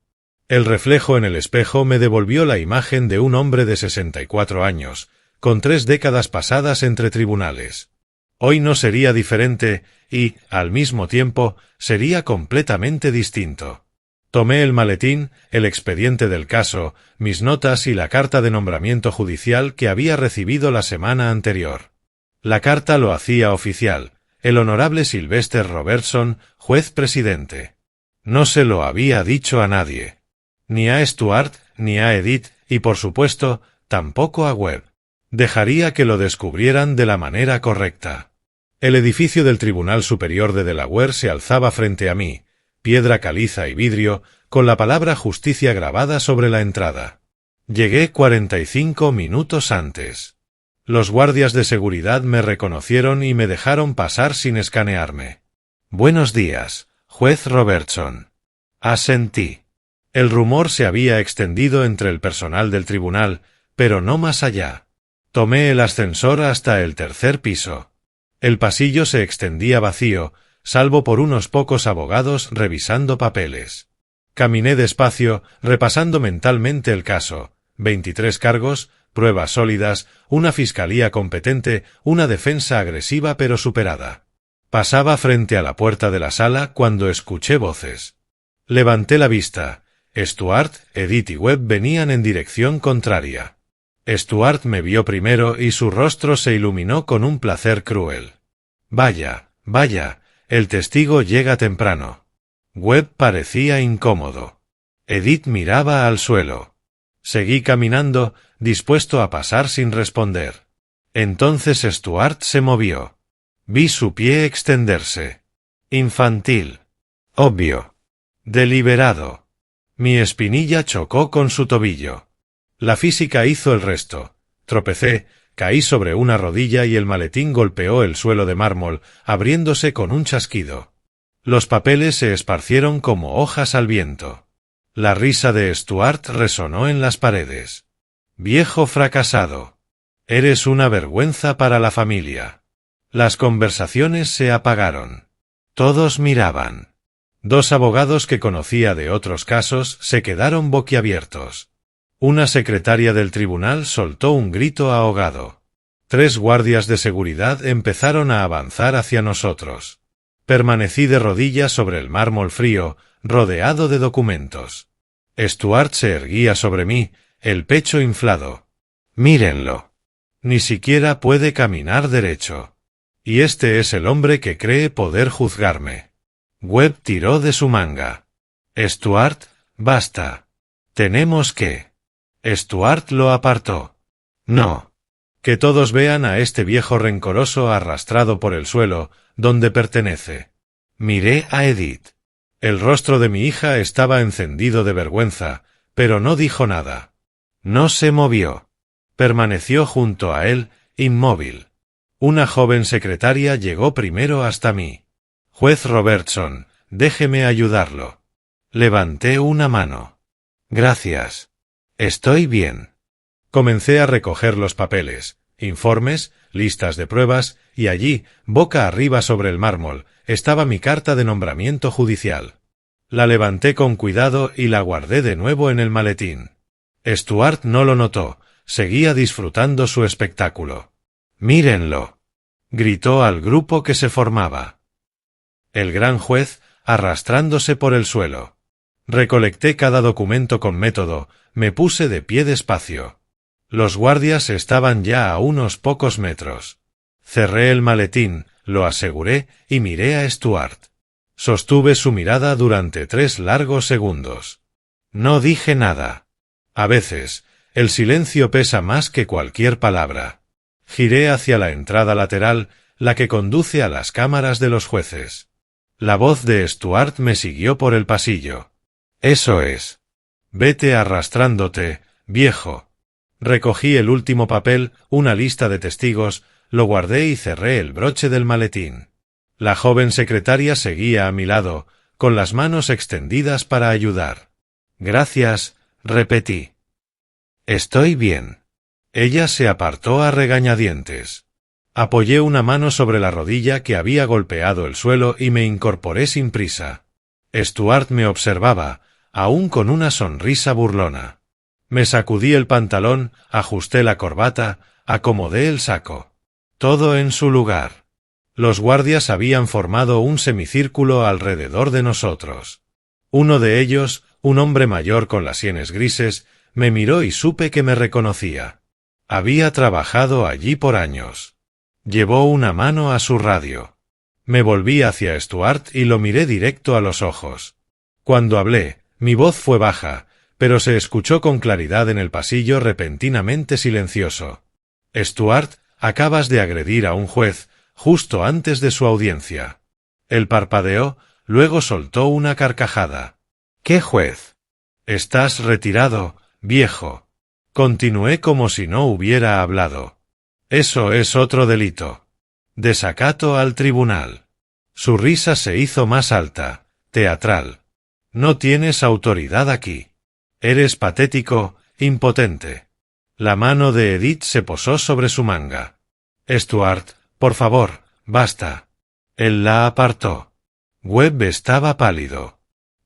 El reflejo en el espejo me devolvió la imagen de un hombre de 64 años, con 3 décadas pasadas entre tribunales. Hoy no sería diferente y, al mismo tiempo, sería completamente distinto. Tomé el maletín, el expediente del caso, mis notas y la carta de nombramiento judicial que había recibido la semana anterior. La carta lo hacía oficial, el honorable Sylvester Robertson, juez presidente. No se lo había dicho a nadie. Ni a Stuart, ni a Edith, y por supuesto, tampoco a Webb. Dejaría que lo descubrieran de la manera correcta. El edificio del Tribunal Superior de Delaware se alzaba frente a mí, piedra caliza y vidrio, con la palabra justicia grabada sobre la entrada. Llegué 45 minutos antes. Los guardias de seguridad me reconocieron y me dejaron pasar sin escanearme. Buenos días, juez Robertson. Asentí. El rumor se había extendido entre el personal del tribunal, pero no más allá. Tomé el ascensor hasta el 3er piso. El pasillo se extendía vacío, salvo por unos pocos abogados revisando papeles. Caminé despacio, repasando mentalmente el caso. 23 cargos, pruebas sólidas, una fiscalía competente, una defensa agresiva pero superada. Pasaba frente a la puerta de la sala cuando escuché voces. Levanté la vista. Stuart, Edith y Webb venían en dirección contraria. Stuart me vio primero y su rostro se iluminó con un placer cruel. Vaya, vaya, el testigo llega temprano. Webb parecía incómodo. Edith miraba al suelo. Seguí caminando, dispuesto a pasar sin responder. Entonces Stuart se movió. Vi su pie extenderse. Infantil. Obvio. Deliberado. Mi espinilla chocó con su tobillo. La física hizo el resto. Tropecé, caí sobre una rodilla y el maletín golpeó el suelo de mármol, abriéndose con un chasquido. Los papeles se esparcieron como hojas al viento. La risa de Stuart resonó en las paredes. Viejo fracasado. Eres una vergüenza para la familia. Las conversaciones se apagaron. Todos miraban. Dos abogados que conocía de otros casos se quedaron boquiabiertos. Una secretaria del tribunal soltó un grito ahogado. 3 guardias de seguridad empezaron a avanzar hacia nosotros. Permanecí de rodillas sobre el mármol frío, rodeado de documentos. Stuart se erguía sobre mí, el pecho inflado. Mírenlo. Ni siquiera puede caminar derecho. Y este es el hombre que cree poder juzgarme. Webb tiró de su manga. Stuart, basta. Tenemos que. Stuart lo apartó. No. Que todos vean a este viejo rencoroso arrastrado por el suelo, donde pertenece. Miré a Edith. El rostro de mi hija estaba encendido de vergüenza, pero no dijo nada. No se movió. Permaneció junto a él, inmóvil. Una joven secretaria llegó primero hasta mí. Juez Robertson, déjeme ayudarlo. Levanté una mano. Gracias. Estoy bien. Comencé a recoger los papeles, informes, listas de pruebas, y allí, boca arriba sobre el mármol, estaba mi carta de nombramiento judicial. La levanté con cuidado y la guardé de nuevo en el maletín. Stuart no lo notó, seguía disfrutando su espectáculo. «Mírenlo», gritó al grupo que se formaba. El gran juez, arrastrándose por el suelo. Recolecté cada documento con método, me puse de pie despacio. Los guardias estaban ya a unos pocos metros. Cerré el maletín, lo aseguré y miré a Stuart. Sostuve su mirada durante 3 largos segundos. No dije nada. A veces, el silencio pesa más que cualquier palabra. Giré hacia la entrada lateral, la que conduce a las cámaras de los jueces. La voz de Stuart me siguió por el pasillo. Eso es. Vete arrastrándote, viejo. Recogí el último papel, una lista de testigos, lo guardé y cerré el broche del maletín. La joven secretaria seguía a mi lado, con las manos extendidas para ayudar. Gracias, repetí. Estoy bien. Ella se apartó a regañadientes. Apoyé una mano sobre la rodilla que había golpeado el suelo y me incorporé sin prisa. Stuart me observaba, aún con una sonrisa burlona. Me sacudí el pantalón, ajusté la corbata, acomodé el saco. Todo en su lugar. Los guardias habían formado un semicírculo alrededor de nosotros. Uno de ellos, un hombre mayor con las sienes grises, me miró y supe que me reconocía. Había trabajado allí por años. Llevó una mano a su radio. Me volví hacia Stuart y lo miré directo a los ojos. Cuando hablé, mi voz fue baja, pero se escuchó con claridad en el pasillo repentinamente silencioso. Stuart, acabas de agredir a un juez, justo antes de su audiencia. Él parpadeó, luego soltó una carcajada. ¿Qué juez? Estás retirado, viejo. Continué como si no hubiera hablado. Eso es otro delito. Desacato al tribunal. Su risa se hizo más alta, teatral. No tienes autoridad aquí. Eres patético, impotente. La mano de Edith se posó sobre su manga. Stuart, por favor, basta. Él la apartó. Webb estaba pálido.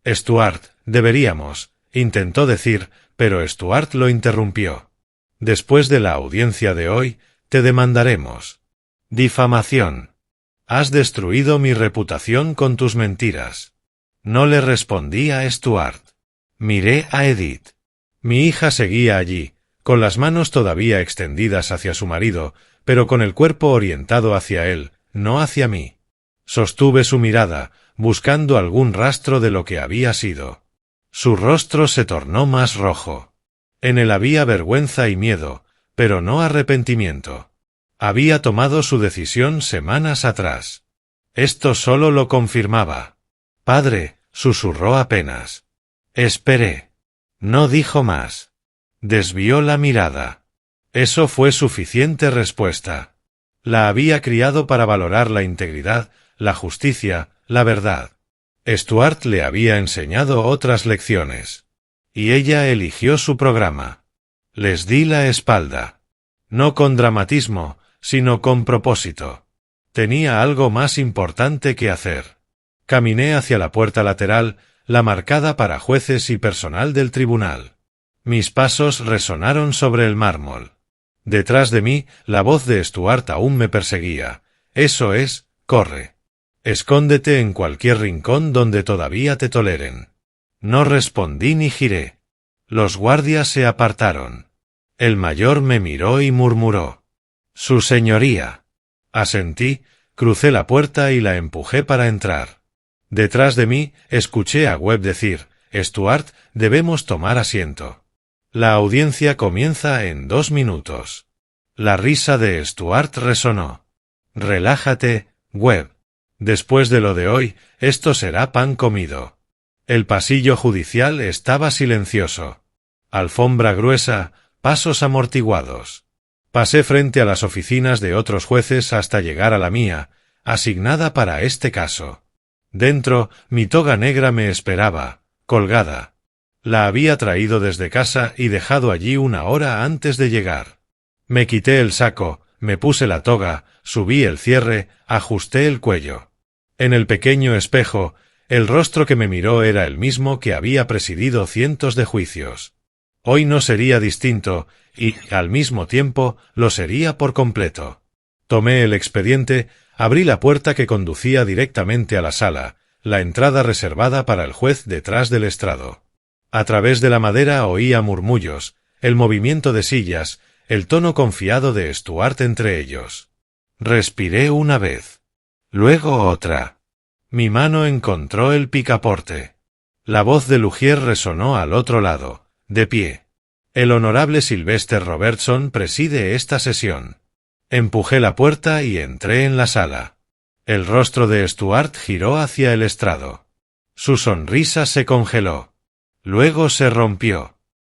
Stuart, deberíamos, intentó decir, pero Stuart lo interrumpió. Después de la audiencia de hoy, te demandaremos. Difamación. Has destruido mi reputación con tus mentiras. No le respondí a Stuart. Miré a Edith. Mi hija seguía allí, con las manos todavía extendidas hacia su marido, pero con el cuerpo orientado hacia él, no hacia mí. Sostuve su mirada, buscando algún rastro de lo que había sido. Su rostro se tornó más rojo. En él había vergüenza y miedo, pero no arrepentimiento. Había tomado su decisión semanas atrás. Esto solo lo confirmaba. Padre, susurró apenas. Esperé. No dijo más. Desvió la mirada. Eso fue suficiente respuesta. La había criado para valorar la integridad, la justicia, la verdad. Stuart le había enseñado otras lecciones. Y ella eligió su programa. Les di la espalda. No con dramatismo, sino con propósito. Tenía algo más importante que hacer. Caminé hacia la puerta lateral, la marcada para jueces y personal del tribunal. Mis pasos resonaron sobre el mármol. Detrás de mí, la voz de Stuart aún me perseguía. Eso es, corre. Escóndete en cualquier rincón donde todavía te toleren. No respondí ni giré. Los guardias se apartaron. El mayor me miró y murmuró. Su señoría. Asentí, crucé la puerta y la empujé para entrar. Detrás de mí, escuché a Webb decir, Stuart, debemos tomar asiento. La audiencia comienza en 2 minutos. La risa de Stuart resonó. Relájate, Webb. Después de lo de hoy, esto será pan comido. El pasillo judicial estaba silencioso. Alfombra gruesa, pasos amortiguados. Pasé frente a las oficinas de otros jueces hasta llegar a la mía, asignada para este caso. Dentro, mi toga negra me esperaba, colgada. La había traído desde casa y dejado allí 1 hora antes de llegar. Me quité el saco, me puse la toga, subí el cierre, ajusté el cuello. En el pequeño espejo, el rostro que me miró era el mismo que había presidido cientos de juicios. Hoy no sería distinto, y, al mismo tiempo, lo sería por completo. Tomé el expediente, abrí la puerta que conducía directamente a la sala, la entrada reservada para el juez detrás del estrado. A través de la madera oía murmullos, el movimiento de sillas, el tono confiado de Stuart entre ellos. Respiré una vez. Luego otra. Mi mano encontró el picaporte. La voz de Lugier resonó al otro lado, de pie. El honorable Sylvester Robertson preside esta sesión. Empujé la puerta y entré en la sala. El rostro de Stuart giró hacia el estrado. Su sonrisa se congeló. Luego se rompió.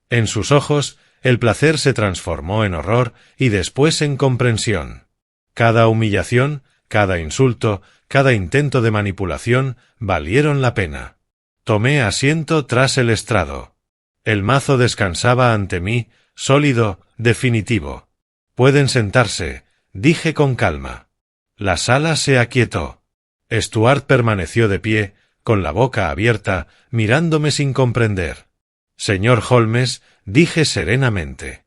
En sus ojos, el placer se transformó en horror y después en comprensión. Cada humillación, cada insulto, cada intento de manipulación valieron la pena. Tomé asiento tras el estrado. El mazo descansaba ante mí, sólido, definitivo. Pueden sentarse, dije con calma. La sala se aquietó. Stuart permaneció de pie, con la boca abierta, mirándome sin comprender. Señor Holmes, dije serenamente.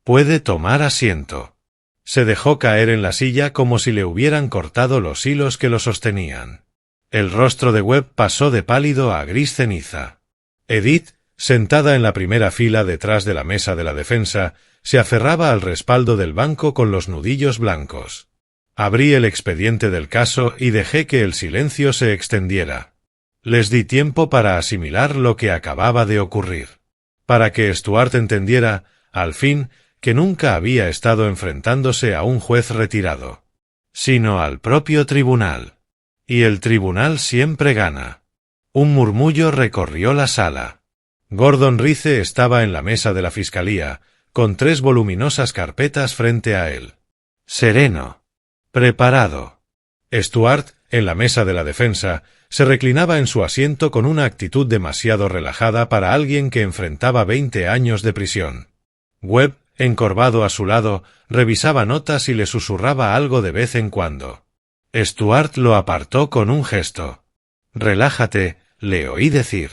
Puede tomar asiento. Se dejó caer en la silla como si le hubieran cortado los hilos que lo sostenían. El rostro de Webb pasó de pálido a gris ceniza. Edith, sentada en la primera fila detrás de la mesa de la defensa, se aferraba al respaldo del banco con los nudillos blancos. Abrí el expediente del caso y dejé que el silencio se extendiera. Les di tiempo para asimilar lo que acababa de ocurrir. Para que Stuart entendiera, al fin, que nunca había estado enfrentándose a un juez retirado, sino al propio tribunal. Y el tribunal siempre gana. Un murmullo recorrió la sala. Gordon Rice estaba en la mesa de la fiscalía, con 3 voluminosas carpetas frente a él. Sereno. Preparado. Stuart, en la mesa de la defensa, se reclinaba en su asiento con una actitud demasiado relajada para alguien que enfrentaba 20 años de prisión. Webb, encorvado a su lado, revisaba notas y le susurraba algo de vez en cuando. Stuart lo apartó con un gesto. «Relájate», le oí decir.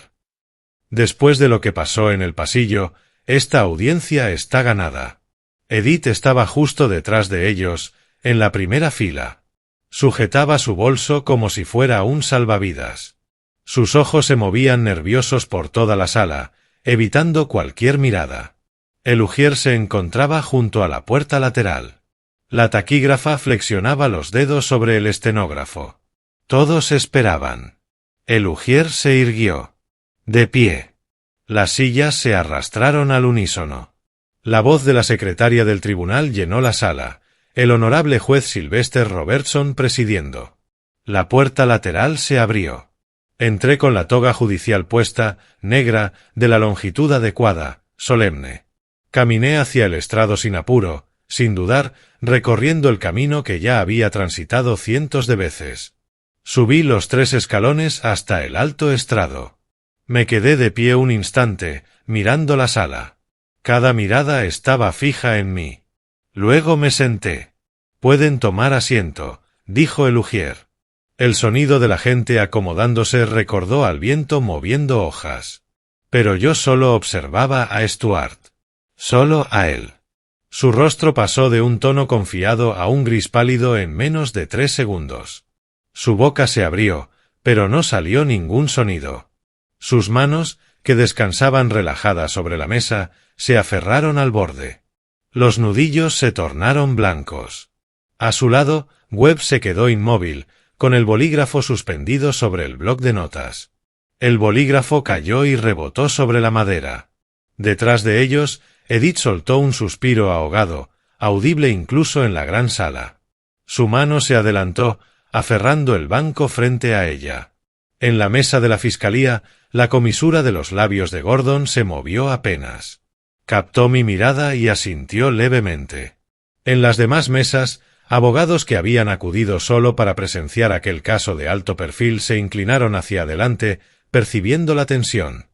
Después de lo que pasó en el pasillo, esta audiencia está ganada. Edith estaba justo detrás de ellos, en la primera fila. Sujetaba su bolso como si fuera un salvavidas. Sus ojos se movían nerviosos por toda la sala, evitando cualquier mirada. El ujier se encontraba junto a la puerta lateral. La taquígrafa flexionaba los dedos sobre el estenógrafo. Todos esperaban. El ujier se irguió. De pie. Las sillas se arrastraron al unísono. La voz de la secretaria del tribunal llenó la sala, el honorable juez Sylvester Robertson presidiendo. La puerta lateral se abrió. Entré con la toga judicial puesta, negra, de la longitud adecuada, solemne. Caminé hacia el estrado sin apuro, sin dudar, recorriendo el camino que ya había transitado cientos de veces. Subí los 3 escalones hasta el alto estrado. Me quedé de pie un instante, mirando la sala. Cada mirada estaba fija en mí. Luego me senté. «Pueden tomar asiento», dijo el ujier. El sonido de la gente acomodándose recordó al viento moviendo hojas. Pero yo solo observaba a Stuart. Solo a él. Su rostro pasó de un tono confiado a un gris pálido en menos de 3 segundos. Su boca se abrió, pero no salió ningún sonido. Sus manos, que descansaban relajadas sobre la mesa, se aferraron al borde. Los nudillos se tornaron blancos. A su lado, Webb se quedó inmóvil, con el bolígrafo suspendido sobre el bloc de notas. El bolígrafo cayó y rebotó sobre la madera. Detrás de ellos, Edith soltó un suspiro ahogado, audible incluso en la gran sala. Su mano se adelantó, aferrando el banco frente a ella. En la mesa de la fiscalía, la comisura de los labios de Gordon se movió apenas. Captó mi mirada y asintió levemente. En las demás mesas, abogados que habían acudido solo para presenciar aquel caso de alto perfil se inclinaron hacia adelante, percibiendo la tensión.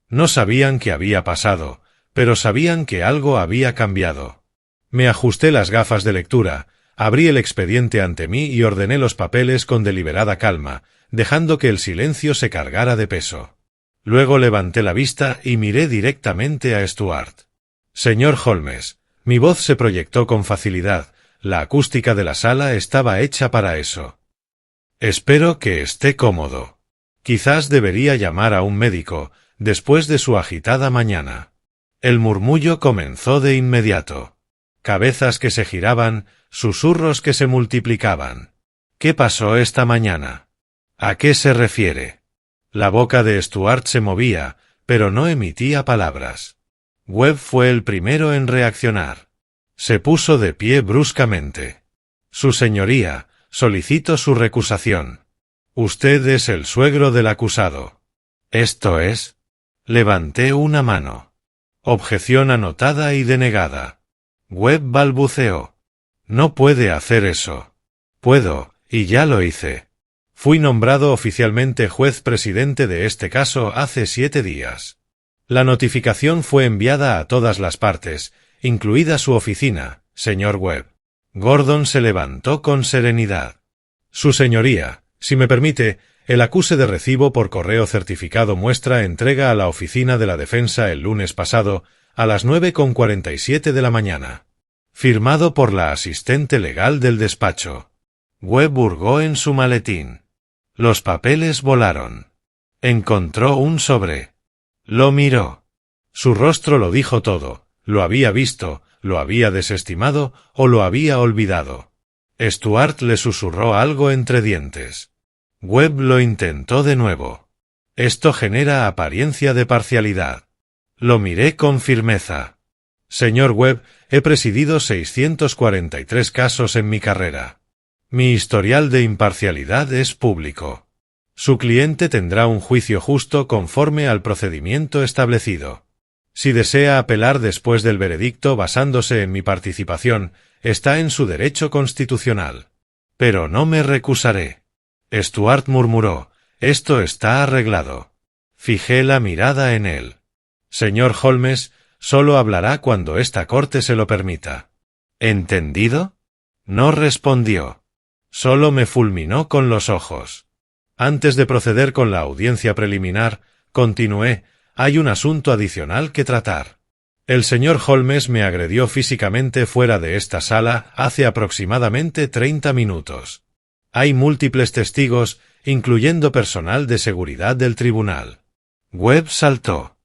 No sabían qué había pasado, pero sabían que algo había cambiado. Me ajusté las gafas de lectura, abrí el expediente ante mí y ordené los papeles con deliberada calma, dejando que el silencio se cargara de peso. Luego levanté la vista y miré directamente a Stuart. «Señor Holmes», mi voz se proyectó con facilidad, la acústica de la sala estaba hecha para eso. «Espero que esté cómodo. Quizás debería llamar a un médico, después de su agitada mañana». El murmullo comenzó de inmediato. Cabezas que se giraban, susurros que se multiplicaban. «¿Qué pasó esta mañana? ¿A qué se refiere?» La boca de Stuart se movía, pero no emitía palabras. Webb fue el primero en reaccionar. Se puso de pie bruscamente. «Su señoría, solicito su recusación. Usted es el suegro del acusado». «¿Esto es?» Levanté una mano. Objeción anotada y denegada. Webb balbuceó. «No puede hacer eso». «Puedo, y ya lo hice. Fui nombrado oficialmente juez presidente de este caso hace 7 días. La notificación fue enviada a todas las partes, incluida su oficina, señor Webb». Gordon se levantó con serenidad. «Su señoría, si me permite, el acuse de recibo por correo certificado muestra entrega a la oficina de la defensa el lunes pasado, a las 9:47 de la mañana. Firmado por la asistente legal del despacho». Webb hurgó en su maletín. Los papeles volaron. Encontró un sobre. Lo miró. Su rostro lo dijo todo. Lo había visto, lo había desestimado o lo había olvidado. Stuart le susurró algo entre dientes. Webb lo intentó de nuevo. «Esto genera apariencia de parcialidad». Lo miré con firmeza. «Señor Webb, he presidido 643 casos en mi carrera. Mi historial de imparcialidad es público. Su cliente tendrá un juicio justo conforme al procedimiento establecido. Si desea apelar después del veredicto basándose en mi participación, está en su derecho constitucional. Pero no me recusaré». Stuart murmuró: «Esto está arreglado». Fijé la mirada en él. «Señor Holmes, solo hablará cuando esta corte se lo permita». «¿Entendido?» No respondió. Solo me fulminó con los ojos. Antes de proceder con la audiencia preliminar, continué: «Hay un asunto adicional que tratar. El señor Holmes me agredió físicamente fuera de esta sala hace aproximadamente 30 minutos. Hay múltiples testigos, incluyendo personal de seguridad del tribunal. Webb saltó.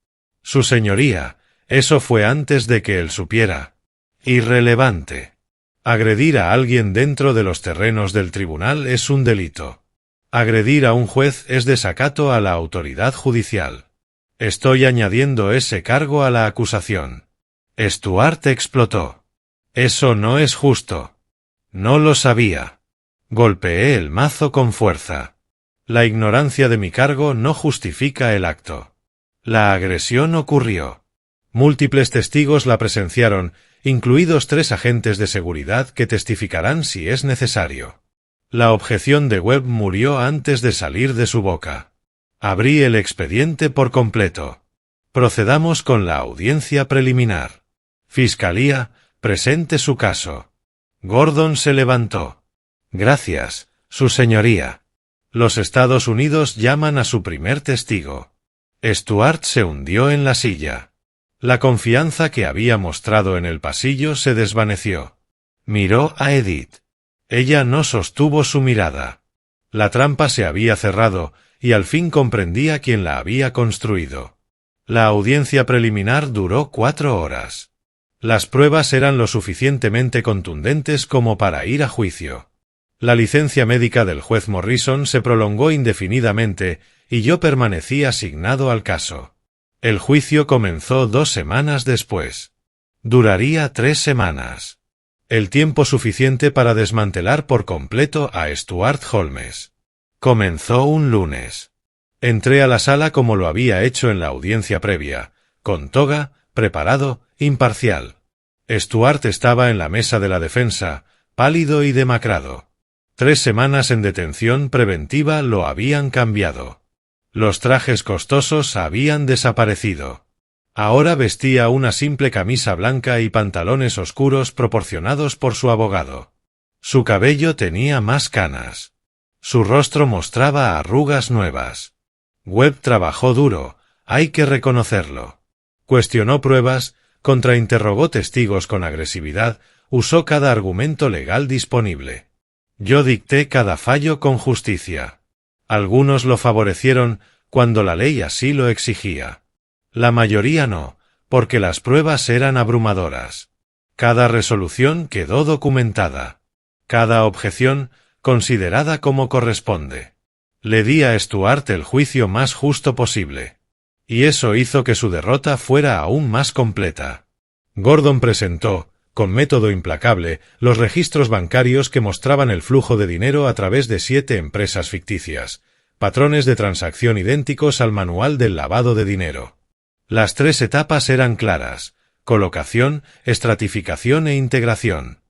Su señoría, eso fue antes de que él supiera. Irrelevante. Agredir a alguien dentro de los terrenos del tribunal es un delito. Agredir a un juez es desacato a la autoridad judicial. Estoy añadiendo ese cargo a la acusación. Stuart explotó. Eso no es justo. No lo sabía. Golpeé el mazo con fuerza. La ignorancia de mi cargo no justifica el acto. La agresión ocurrió. Múltiples testigos la presenciaron, incluidos 3 agentes de seguridad que testificarán si es necesario. La objeción de Webb murió antes de salir de su boca. Abrí el expediente por completo. Procedamos con la audiencia preliminar. Fiscalía, presente su caso. Gordon se levantó. Gracias, su señoría. Los Estados Unidos llaman a su primer testigo. Stuart se hundió en la silla. La confianza que había mostrado en el pasillo se desvaneció. Miró a Edith. Ella no sostuvo su mirada. La trampa se había cerrado, y al fin comprendía quién la había construido. La audiencia preliminar duró 4 horas. Las pruebas eran lo suficientemente contundentes como para ir a juicio. La licencia médica del juez Morrison se prolongó indefinidamente, y yo permanecí asignado al caso. El juicio comenzó 2 semanas después. Duraría 3 semanas. El tiempo suficiente para desmantelar por completo a Stuart Holmes. Comenzó un lunes. Entré a la sala como lo había hecho en la audiencia previa, con toga, preparado, imparcial. Stuart estaba en la mesa de la defensa, pálido y demacrado. 3 semanas en detención preventiva lo habían cambiado. Los trajes costosos habían desaparecido. Ahora vestía una simple camisa blanca y pantalones oscuros proporcionados por su abogado. Su cabello tenía más canas. Su rostro mostraba arrugas nuevas. Webb trabajó duro, hay que reconocerlo. Cuestionó pruebas, contrainterrogó testigos con agresividad, usó cada argumento legal disponible. Yo dicté cada fallo con justicia. Algunos lo favorecieron cuando la ley así lo exigía. La mayoría no, porque las pruebas eran abrumadoras. Cada resolución quedó documentada. Cada objeción considerada como corresponde. Le di a Stuart el juicio más justo posible. Y eso hizo que su derrota fuera aún más completa. Gordon presentó, con método implacable, los registros bancarios que mostraban el flujo de dinero a través de 7 empresas ficticias, patrones de transacción idénticos al manual del lavado de dinero. Las 3 etapas eran claras: colocación, estratificación e integración.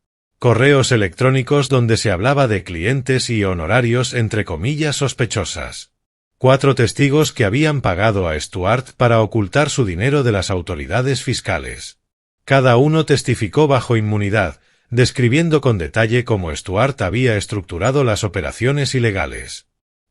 Correos electrónicos donde se hablaba de clientes y honorarios entre comillas sospechosas. 4 testigos que habían pagado a Stuart para ocultar su dinero de las autoridades fiscales. Cada uno testificó bajo inmunidad, describiendo con detalle cómo Stuart había estructurado las operaciones ilegales.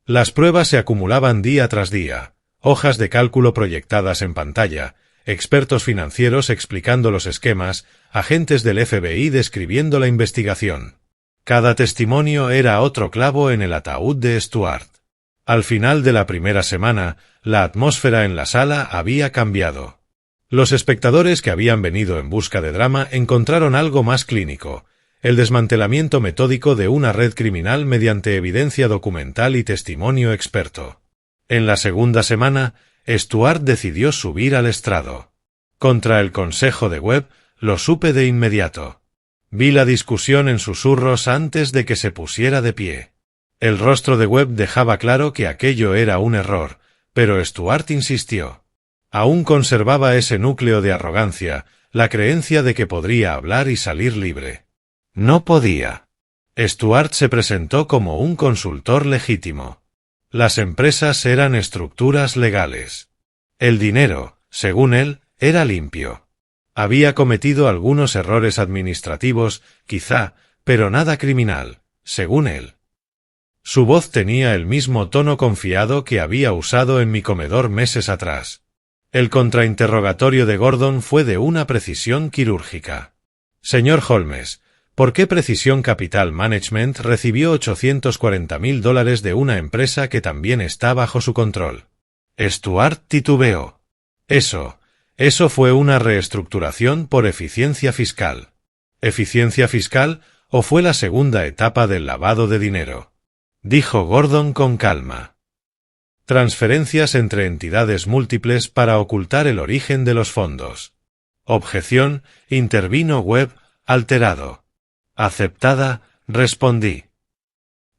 Las pruebas se acumulaban día tras día, hojas de cálculo proyectadas en pantalla, expertos financieros explicando los esquemas, agentes del FBI describiendo la investigación. Cada testimonio era otro clavo en el ataúd de Stuart. Al final de la primera semana, la atmósfera en la sala había cambiado. Los espectadores que habían venido en busca de drama encontraron algo más clínico: el desmantelamiento metódico de una red criminal mediante evidencia documental y testimonio experto. En la segunda semana, Stuart decidió subir al estrado. Contra el consejo de Webb, lo supe de inmediato. Vi la discusión en susurros antes de que se pusiera de pie. El rostro de Webb dejaba claro que aquello era un error, pero Stuart insistió. Aún conservaba ese núcleo de arrogancia, la creencia de que podría hablar y salir libre. No podía. Stuart se presentó como un consultor legítimo. Las empresas eran estructuras legales. El dinero, según él, era limpio. Había cometido algunos errores administrativos, quizá, pero nada criminal, según él. Su voz tenía el mismo tono confiado que había usado en mi comedor meses atrás. El contrainterrogatorio de Gordon fue de una precisión quirúrgica. Señor Holmes, ¿Por qué Precision Capital Management recibió $840.000 de una empresa que también está bajo su control? Stuart titubeó. Eso fue una reestructuración por eficiencia fiscal. ¿Eficiencia fiscal o fue la segunda etapa del lavado de dinero?, dijo Gordon con calma. Transferencias entre entidades múltiples para ocultar el origen de los fondos. Objeción, intervino Webb, alterado. Aceptada, respondí.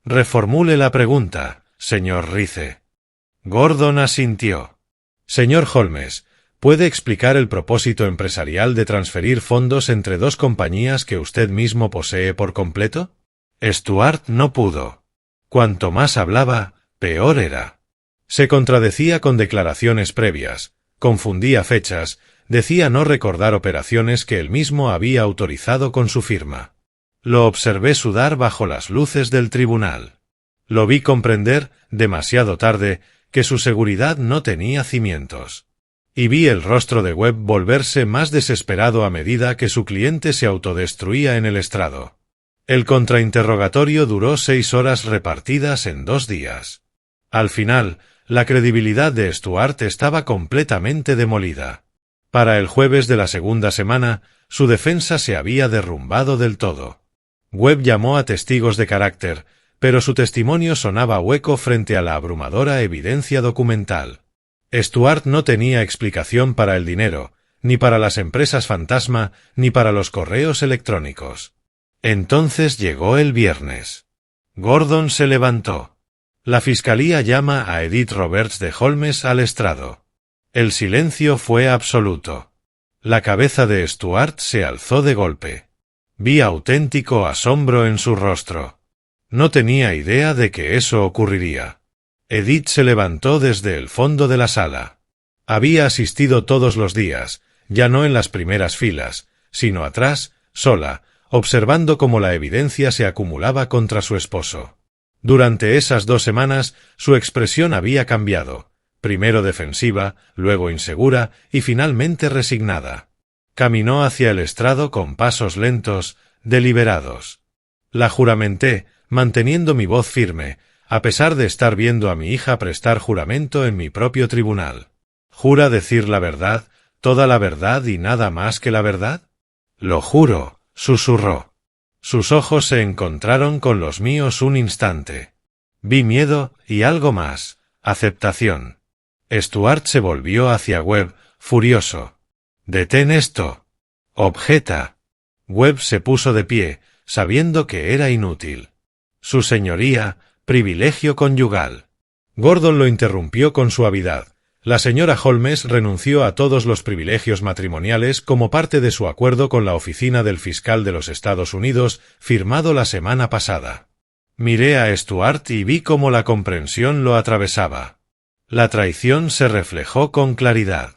Reformule la pregunta, señor Rice. Gordon asintió. Señor Holmes, ¿puede explicar el propósito empresarial de transferir fondos entre dos compañías que usted mismo posee por completo? Stuart no pudo. Cuanto más hablaba, peor era. Se contradecía con declaraciones previas, confundía fechas, decía no recordar operaciones que él mismo había autorizado con su firma. Lo observé sudar bajo las luces del tribunal. Lo vi comprender, demasiado tarde, que su seguridad no tenía cimientos. Y vi el rostro de Webb volverse más desesperado a medida que su cliente se autodestruía en el estrado. El contrainterrogatorio duró 6 horas repartidas en 2 días. Al final, la credibilidad de Stuart estaba completamente demolida. Para el jueves de la segunda semana, su defensa se había derrumbado del todo. Webb llamó a testigos de carácter, pero su testimonio sonaba hueco frente a la abrumadora evidencia documental. Stuart no tenía explicación para el dinero, ni para las empresas fantasma, ni para los correos electrónicos. Entonces llegó el viernes. Gordon se levantó. La fiscalía llama a Edith Roberts de Holmes al estrado. El silencio fue absoluto. La cabeza de Stuart se alzó de golpe. Vi auténtico asombro en su rostro. No tenía idea de que eso ocurriría. Edith se levantó desde el fondo de la sala. Había asistido todos los días, ya no en las primeras filas, sino atrás, sola, observando cómo la evidencia se acumulaba contra su esposo. Durante esas 2 semanas, su expresión había cambiado, primero defensiva, luego insegura y finalmente resignada. Caminó hacia el estrado con pasos lentos, deliberados. La juramenté, manteniendo mi voz firme, a pesar de estar viendo a mi hija prestar juramento en mi propio tribunal. ¿Jura decir la verdad, toda la verdad y nada más que la verdad? Lo juro, susurró. Sus ojos se encontraron con los míos un instante. Vi miedo y algo más, aceptación. Stuart se volvió hacia Webb, furioso. «Detén esto. Objeta». Webb se puso de pie, sabiendo que era inútil. Su señoría, privilegio conyugal. Gordon lo interrumpió con suavidad. La señora Holmes renunció a todos los privilegios matrimoniales como parte de su acuerdo con la oficina del fiscal de los Estados Unidos, firmado la semana pasada. Miré a Stuart y vi cómo la comprensión lo atravesaba. La traición se reflejó con claridad.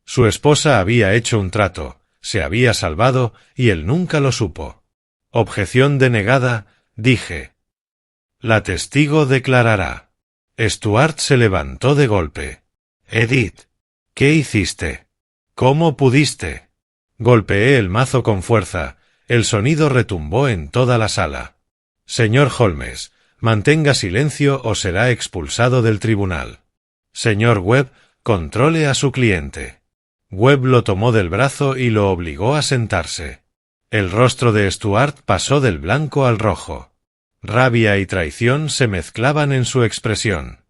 Su esposa había hecho un trato, se había salvado y él nunca lo supo. Objeción denegada, dije. La testigo declarará. Stuart se levantó de golpe. Edith, ¿qué hiciste? ¿Cómo pudiste? Golpeé el mazo con fuerza, el sonido retumbó en toda la sala. Señor Holmes, mantenga silencio o será expulsado del tribunal. Señor Webb, controle a su cliente. Webb lo tomó del brazo y lo obligó a sentarse. El rostro de Stuart pasó del blanco al rojo. Rabia y traición se mezclaban en su expresión.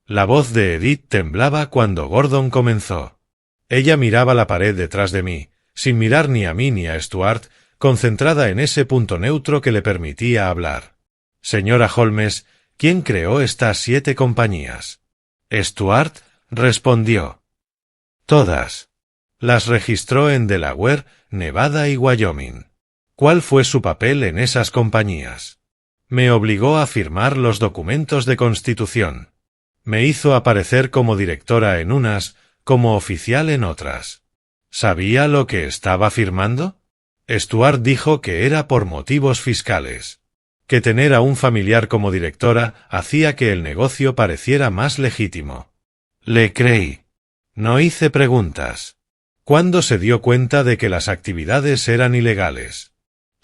La voz de Edith temblaba cuando Gordon comenzó. Ella miraba la pared detrás de mí, sin mirar ni a mí ni a Stuart, concentrada en ese punto neutro que le permitía hablar. Señora Holmes, ¿quién creó estas 7 compañías? Stuart respondió. Todas. Las registró en Delaware, Nevada y Wyoming. ¿Cuál fue su papel en esas compañías? Me obligó a firmar los documentos de constitución. Me hizo aparecer como directora en unas, como oficial en otras. ¿Sabía lo que estaba firmando? Stuart dijo que era por motivos fiscales. Que tener a un familiar como directora hacía que el negocio pareciera más legítimo. Le creí. No hice preguntas. ¿Cuándo se dio cuenta de que las actividades eran ilegales?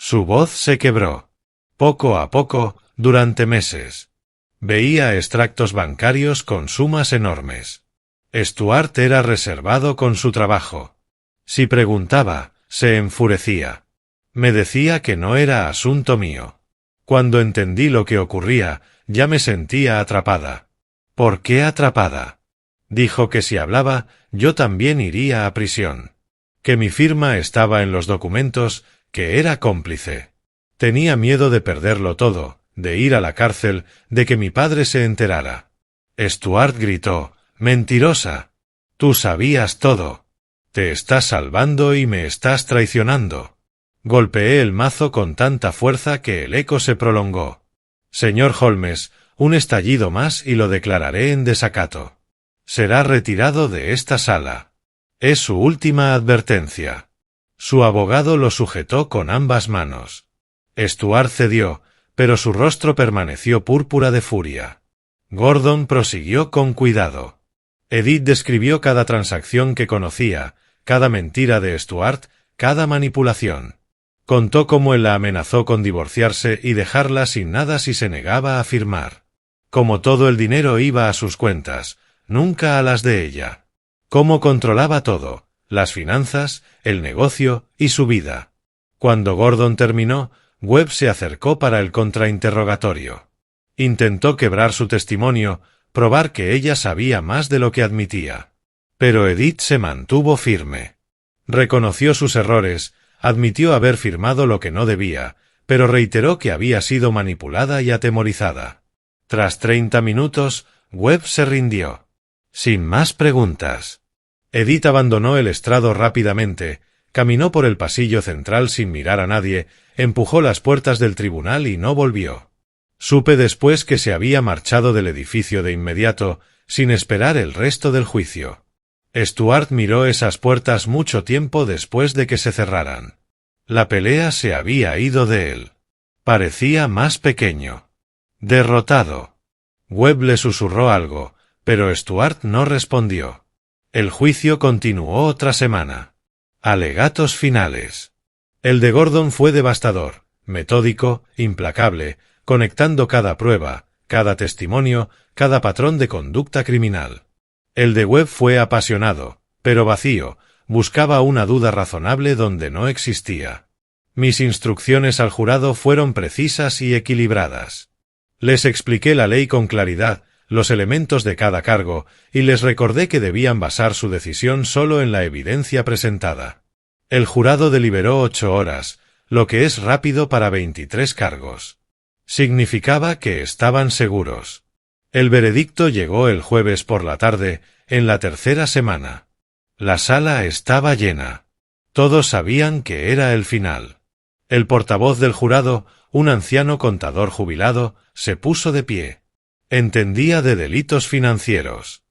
Su voz se quebró. Poco a poco, durante meses. Veía extractos bancarios con sumas enormes. Stuart era reservado con su trabajo. Si preguntaba, se enfurecía. Me decía que no era asunto mío. Cuando entendí lo que ocurría, ya me sentía atrapada. ¿Por qué atrapada? Dijo que si hablaba, yo también iría a prisión. Que mi firma estaba en los documentos, que era cómplice. Tenía miedo de perderlo todo, de ir a la cárcel, de que mi padre se enterara. Stuart gritó, «¡Mentirosa! Tú sabías todo. Te estás salvando y me estás traicionando». Golpeé el mazo con tanta fuerza que el eco se prolongó. «Señor Holmes, un estallido más y lo declararé en desacato. Será retirado de esta sala. Es su última advertencia». Su abogado lo sujetó con ambas manos. Stuart cedió, pero su rostro permaneció púrpura de furia. Gordon prosiguió con cuidado. Edith describió cada transacción que conocía, cada mentira de Stuart, cada manipulación. Contó cómo él la amenazó con divorciarse y dejarla sin nada si se negaba a firmar. Cómo todo el dinero iba a sus cuentas, nunca a las de ella. Cómo controlaba todo, las finanzas, el negocio y su vida. Cuando Gordon terminó, Webb se acercó para el contrainterrogatorio. Intentó quebrar su testimonio, probar que ella sabía más de lo que admitía. Pero Edith se mantuvo firme. Reconoció sus errores, admitió haber firmado lo que no debía, pero reiteró que había sido manipulada y atemorizada. Tras 30 minutos, Webb se rindió. Sin más preguntas. Edith abandonó el estrado rápidamente, caminó por el pasillo central sin mirar a nadie, empujó las puertas del tribunal y no volvió. Supe después que se había marchado del edificio de inmediato, sin esperar el resto del juicio. Stuart miró esas puertas mucho tiempo después de que se cerraran. La pelea se había ido de él. Parecía más pequeño. Derrotado. Webb le susurró algo, pero Stuart no respondió. El juicio continuó otra semana. Alegatos finales. El de Gordon fue devastador, metódico, implacable, conectando cada prueba, cada testimonio, cada patrón de conducta criminal. El de Webb fue apasionado, pero vacío, buscaba una duda razonable donde no existía. Mis instrucciones al jurado fueron precisas y equilibradas. Les expliqué la ley con claridad, los elementos de cada cargo, y les recordé que debían basar su decisión solo en la evidencia presentada. El jurado deliberó 8 horas, lo que es rápido para 23 cargos. Significaba que estaban seguros. El veredicto llegó el jueves por la tarde, en la tercera semana. La sala estaba llena. Todos sabían que era el final. El portavoz del jurado, un anciano contador jubilado, se puso de pie. Entendía de delitos financieros.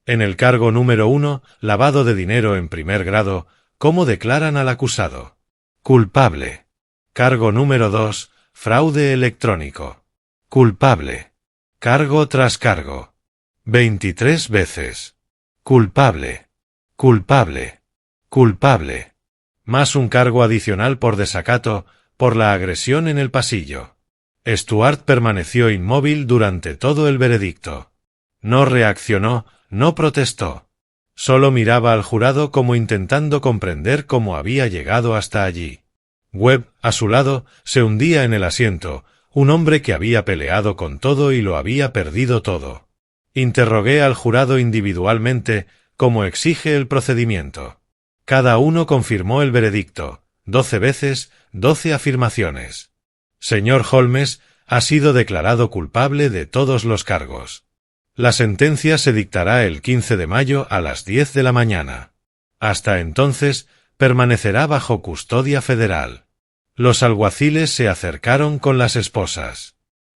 En el cargo número 1, lavado de dinero en primer grado, ¿cómo declaran al acusado? Culpable. Cargo número 2, fraude electrónico. Culpable. Cargo tras cargo. 23 veces. Culpable. Culpable. Culpable. Más un cargo adicional por desacato, por la agresión en el pasillo. Stuart permaneció inmóvil durante todo el veredicto. No reaccionó, no protestó. Solo miraba al jurado como intentando comprender cómo había llegado hasta allí. Webb, a su lado, se hundía en el asiento, un hombre que había peleado con todo y lo había perdido todo. Interrogué al jurado individualmente, como exige el procedimiento. Cada uno confirmó el veredicto, 12 veces, 12 afirmaciones. Señor Holmes, ha sido declarado culpable de todos los cargos. La sentencia se dictará el 15 de mayo a las 10 de la mañana. Hasta entonces, permanecerá bajo custodia federal. Los alguaciles se acercaron con las esposas.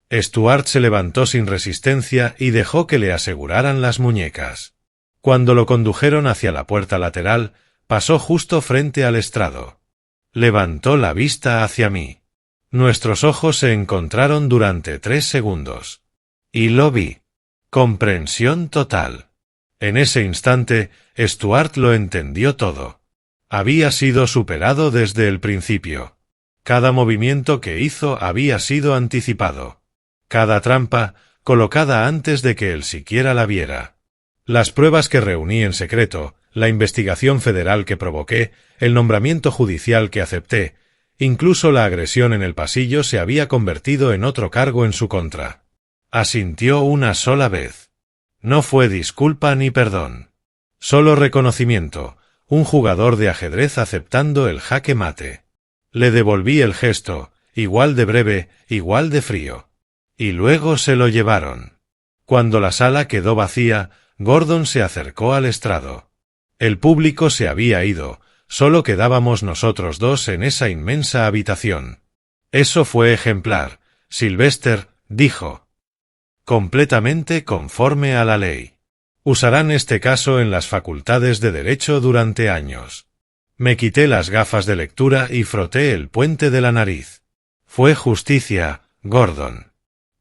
Stuart se levantó sin resistencia y dejó que le aseguraran las muñecas. Cuando lo condujeron hacia la puerta lateral, pasó justo frente al estrado. Levantó la vista hacia mí. Nuestros ojos se encontraron durante 3 segundos. Y lo vi. Comprensión total. En ese instante, Stuart lo entendió todo. Había sido superado desde el principio. Cada movimiento que hizo había sido anticipado. Cada trampa, colocada antes de que él siquiera la viera. Las pruebas que reuní en secreto, la investigación federal que provoqué, el nombramiento judicial que acepté, incluso la agresión en el pasillo se había convertido en otro cargo en su contra. Asintió una sola vez. No fue disculpa ni perdón. Solo reconocimiento, un jugador de ajedrez aceptando el jaque mate. Le devolví el gesto, igual de breve, igual de frío. Y luego se lo llevaron. Cuando la sala quedó vacía, Gordon se acercó al estrado. El público se había ido, solo quedábamos nosotros dos en esa inmensa habitación. Eso fue ejemplar, Sylvester, dijo. Completamente conforme a la ley. Usarán este caso en las facultades de Derecho durante años. Me quité las gafas de lectura y froté el puente de la nariz. Fue justicia, Gordon.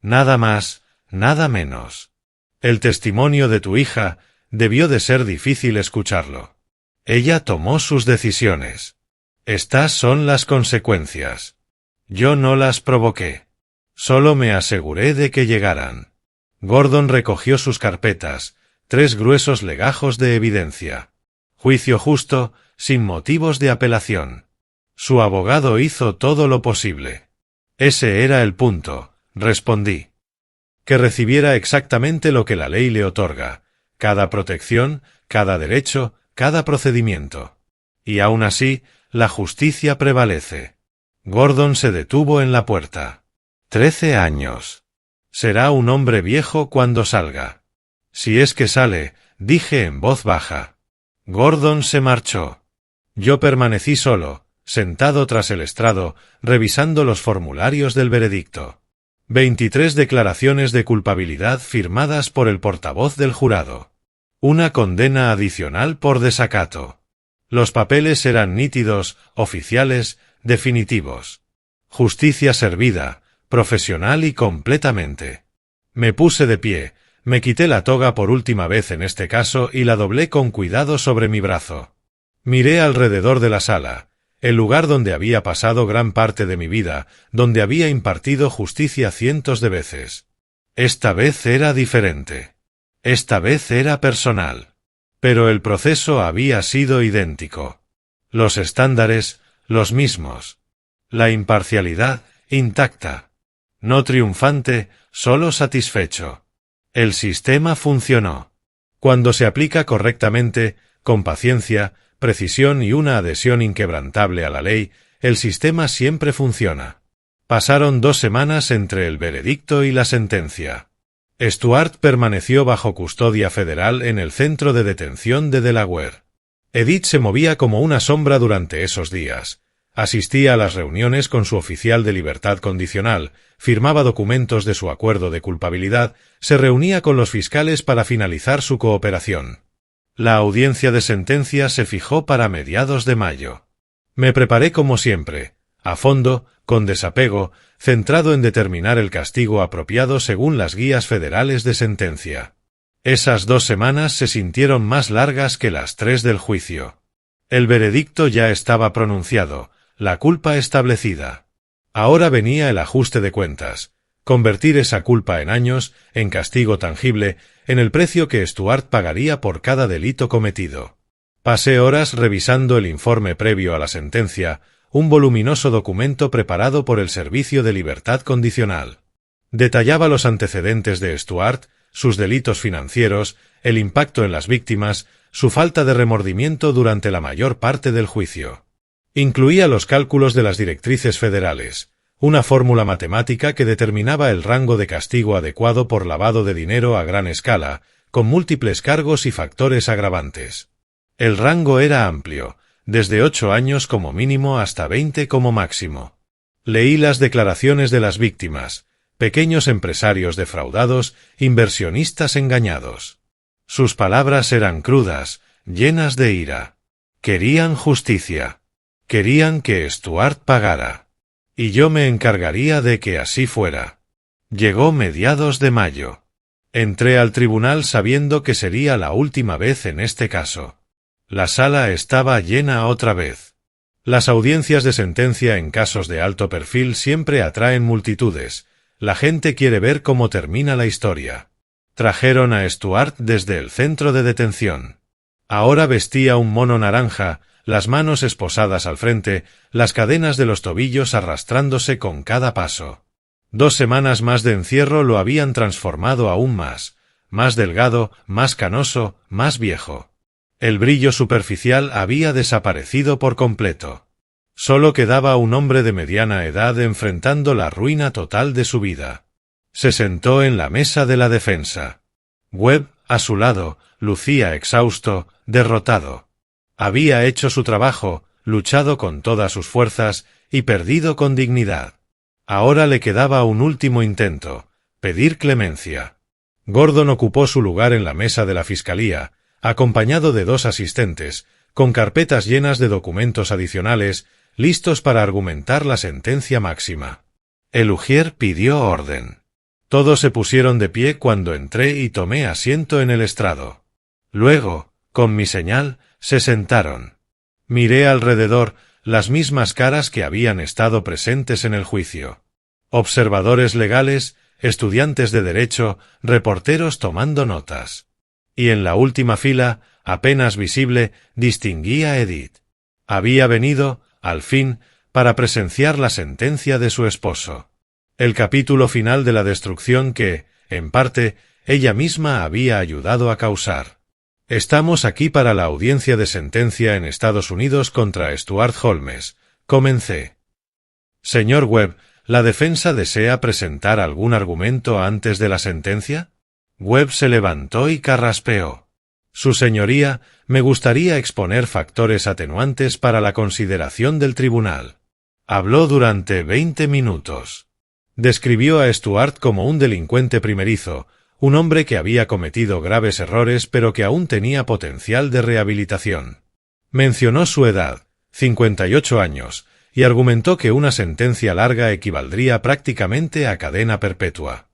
Nada más, nada menos. El testimonio de tu hija debió de ser difícil escucharlo. Ella tomó sus decisiones. Estas son las consecuencias. Yo no las provoqué. Solo me aseguré de que llegaran. Gordon recogió sus carpetas, 3 gruesos legajos de evidencia. Juicio justo, sin motivos de apelación. Su abogado hizo todo lo posible. Ese era el punto, respondí. Que recibiera exactamente lo que la ley le otorga, cada protección, cada derecho, cada procedimiento. Y aún así, la justicia prevalece. Gordon se detuvo en la puerta. 13 años. Será un hombre viejo cuando salga. Si es que sale, dije en voz baja. Gordon se marchó. Yo permanecí solo, sentado tras el estrado, revisando los formularios del veredicto. 23 declaraciones de culpabilidad firmadas por el portavoz del jurado. Una condena adicional por desacato. Los papeles eran nítidos, oficiales, definitivos. Justicia servida, profesional y completamente. Me puse de pie, me quité la toga por última vez en este caso y la doblé con cuidado sobre mi brazo. Miré alrededor de la sala, el lugar donde había pasado gran parte de mi vida, donde había impartido justicia cientos de veces. Esta vez era diferente. Esta vez era personal. Pero el proceso había sido idéntico. Los estándares, los mismos. La imparcialidad, intacta. No triunfante, solo satisfecho. El sistema funcionó. Cuando se aplica correctamente, con paciencia, precisión y una adhesión inquebrantable a la ley, el sistema siempre funciona. Pasaron 2 semanas entre el veredicto y la sentencia. Stuart permaneció bajo custodia federal en el centro de detención de Delaware. Edith se movía como una sombra durante esos días. Asistía a las reuniones con su oficial de libertad condicional, firmaba documentos de su acuerdo de culpabilidad, se reunía con los fiscales para finalizar su cooperación. La audiencia de sentencia se fijó para mediados de mayo. Me preparé como siempre, a fondo, con desapego, centrado en determinar el castigo apropiado según las guías federales de sentencia. Esas 2 semanas se sintieron más largas que las 3 del juicio. El veredicto ya estaba pronunciado, la culpa establecida. Ahora venía el ajuste de cuentas, convertir esa culpa en años, en castigo tangible, en el precio que Stuart pagaría por cada delito cometido. Pasé horas revisando el informe previo a la sentencia, un voluminoso documento preparado por el Servicio de Libertad Condicional. Detallaba los antecedentes de Stuart, sus delitos financieros, el impacto en las víctimas, su falta de remordimiento durante la mayor parte del juicio. Incluía los cálculos de las directrices federales, una fórmula matemática que determinaba el rango de castigo adecuado por lavado de dinero a gran escala, con múltiples cargos y factores agravantes. El rango era amplio, desde 8 años como mínimo hasta 20 como máximo. Leí las declaraciones de las víctimas, pequeños empresarios defraudados, inversionistas engañados. Sus palabras eran crudas, llenas de ira. Querían justicia. Querían que Stuart pagara. Y yo me encargaría de que así fuera. Llegó mediados de mayo. Entré al tribunal sabiendo que sería la última vez en este caso. La sala estaba llena otra vez. Las audiencias de sentencia en casos de alto perfil siempre atraen multitudes. La gente quiere ver cómo termina la historia. Trajeron a Stuart desde el centro de detención. Ahora vestía un mono naranja, las manos esposadas al frente, las cadenas de los tobillos arrastrándose con cada paso. 2 semanas más de encierro lo habían transformado aún más delgado, más canoso, más viejo. El brillo superficial había desaparecido por completo. Solo quedaba un hombre de mediana edad enfrentando la ruina total de su vida. Se sentó en la mesa de la defensa. Webb, a su lado, lucía exhausto, derrotado. Había hecho su trabajo, luchado con todas sus fuerzas y perdido con dignidad. Ahora le quedaba un último intento: pedir clemencia. Gordon ocupó su lugar en la mesa de la fiscalía, acompañado de 2 asistentes, con carpetas llenas de documentos adicionales, listos para argumentar la sentencia máxima. El ujier pidió orden. Todos se pusieron de pie cuando entré y tomé asiento en el estrado. Luego, con mi señal, se sentaron. Miré alrededor, las mismas caras que habían estado presentes en el juicio. Observadores legales, estudiantes de derecho, reporteros tomando notas. Y en la última fila, apenas visible, distinguí a Edith. Había venido, al fin, para presenciar la sentencia de su esposo. El capítulo final de la destrucción que, en parte, ella misma había ayudado a causar. Estamos aquí para la audiencia de sentencia en Estados Unidos contra Stuart Holmes. Comencé. Señor Webb, ¿la defensa desea presentar algún argumento antes de la sentencia? Webb se levantó y carraspeó. Su señoría, me gustaría exponer factores atenuantes para la consideración del tribunal. Habló durante 20 minutos. Describió a Stuart como un delincuente primerizo, un hombre que había cometido graves errores pero que aún tenía potencial de rehabilitación. Mencionó su edad, 58 años, y argumentó que una sentencia larga equivaldría prácticamente a cadena perpetua.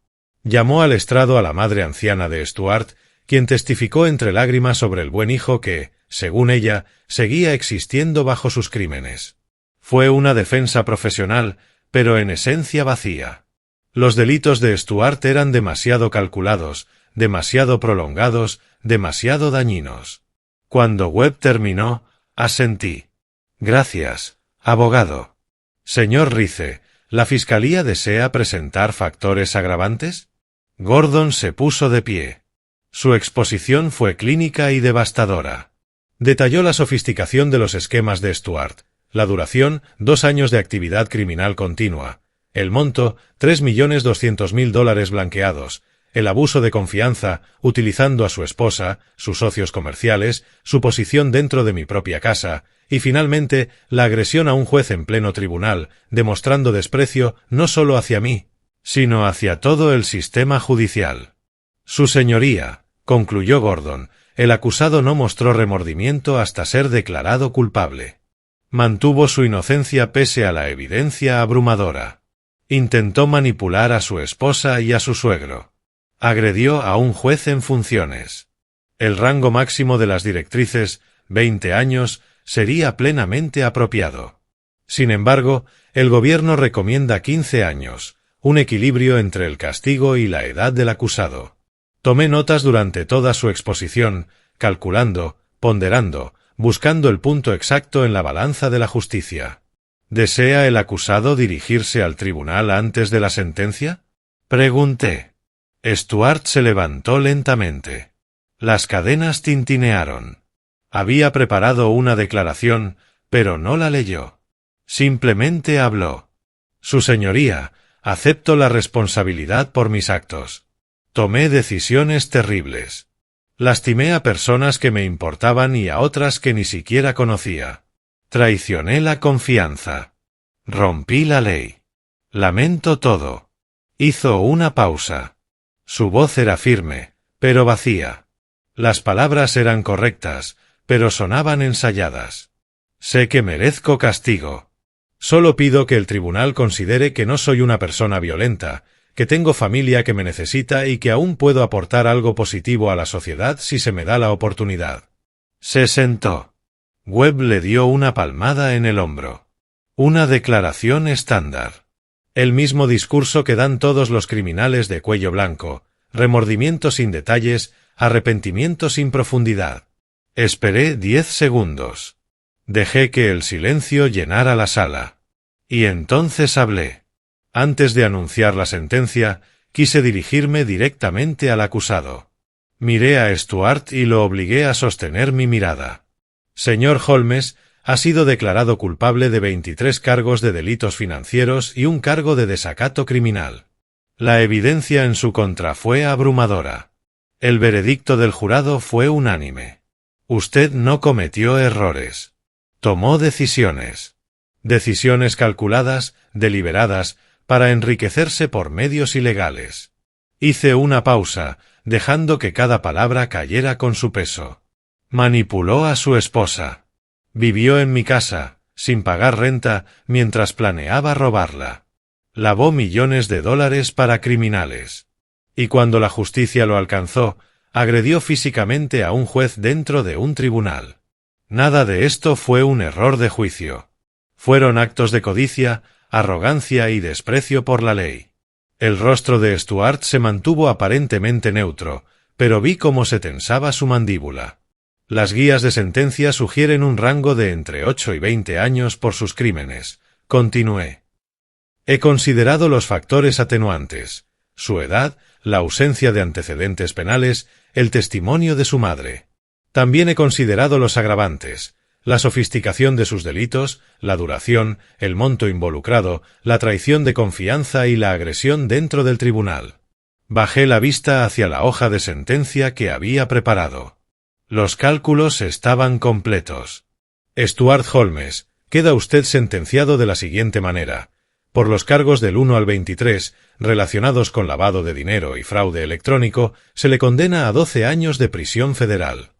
Llamó al estrado a la madre anciana de Stuart, quien testificó entre lágrimas sobre el buen hijo que, según ella, seguía existiendo bajo sus crímenes. Fue una defensa profesional, pero en esencia vacía. Los delitos de Stuart eran demasiado calculados, demasiado prolongados, demasiado dañinos. Cuando Webb terminó, asentí. Gracias, abogado. Señor Rice, ¿la fiscalía desea presentar factores agravantes? Gordon se puso de pie. Su exposición fue clínica y devastadora. Detalló la sofisticación de los esquemas de Stuart, la duración, 2 años de actividad criminal continua, el monto, $3.200.000 blanqueados, el abuso de confianza, utilizando a su esposa, sus socios comerciales, su posición dentro de mi propia casa, y finalmente, la agresión a un juez en pleno tribunal, demostrando desprecio no solo hacia mí, sino hacia todo el sistema judicial. Su señoría, concluyó Gordon, el acusado no mostró remordimiento hasta ser declarado culpable. Mantuvo su inocencia pese a la evidencia abrumadora. Intentó manipular a su esposa y a su suegro. Agredió a un juez en funciones. El rango máximo de las directrices, 20 años, sería plenamente apropiado. Sin embargo, el gobierno recomienda 15 años, un equilibrio entre el castigo y la edad del acusado. Tomé notas durante toda su exposición, calculando, ponderando, buscando el punto exacto en la balanza de la justicia. ¿Desea el acusado dirigirse al tribunal antes de la sentencia? Pregunté. Stuart se levantó lentamente. Las cadenas tintinearon. Había preparado una declaración, pero no la leyó. Simplemente habló. Su señoría, acepto la responsabilidad por mis actos. Tomé decisiones terribles. Lastimé a personas que me importaban y a otras que ni siquiera conocía. Traicioné la confianza. Rompí la ley. Lamento todo. Hizo una pausa. Su voz era firme, pero vacía. Las palabras eran correctas, pero sonaban ensayadas. Sé que merezco castigo. Solo pido que el tribunal considere que no soy una persona violenta, que tengo familia que me necesita y que aún puedo aportar algo positivo a la sociedad si se me da la oportunidad. Se sentó. Webb le dio una palmada en el hombro. Una declaración estándar. El mismo discurso que dan todos los criminales de cuello blanco: remordimiento sin detalles, arrepentimiento sin profundidad. Esperé 10 segundos. Dejé que el silencio llenara la sala. Y entonces hablé. Antes de anunciar la sentencia, quise dirigirme directamente al acusado. Miré a Stuart y lo obligué a sostener mi mirada. Señor Holmes, ha sido declarado culpable de 23 cargos de delitos financieros y un cargo de desacato criminal. La evidencia en su contra fue abrumadora. El veredicto del jurado fue unánime. Usted no cometió errores. Tomó decisiones. Decisiones calculadas, deliberadas, para enriquecerse por medios ilegales. Hice una pausa, dejando que cada palabra cayera con su peso. Manipuló a su esposa. Vivió en mi casa, sin pagar renta, mientras planeaba robarla. Lavó millones de dólares para criminales. Y cuando la justicia lo alcanzó, agredió físicamente a un juez dentro de un tribunal. Nada de esto fue un error de juicio. Fueron actos de codicia, arrogancia y desprecio por la ley. El rostro de Stuart se mantuvo aparentemente neutro, pero vi cómo se tensaba su mandíbula. Las guías de sentencia sugieren un rango de entre 8 y 20 años por sus crímenes. Continué. He considerado los factores atenuantes: su edad, la ausencia de antecedentes penales, el testimonio de su madre. También he considerado los agravantes: la sofisticación de sus delitos, la duración, el monto involucrado, la traición de confianza y la agresión dentro del tribunal. Bajé la vista hacia la hoja de sentencia que había preparado. Los cálculos estaban completos. Stuart Holmes, queda usted sentenciado de la siguiente manera. Por los cargos del 1 al 23, relacionados con lavado de dinero y fraude electrónico, se le condena a 12 años de prisión federal.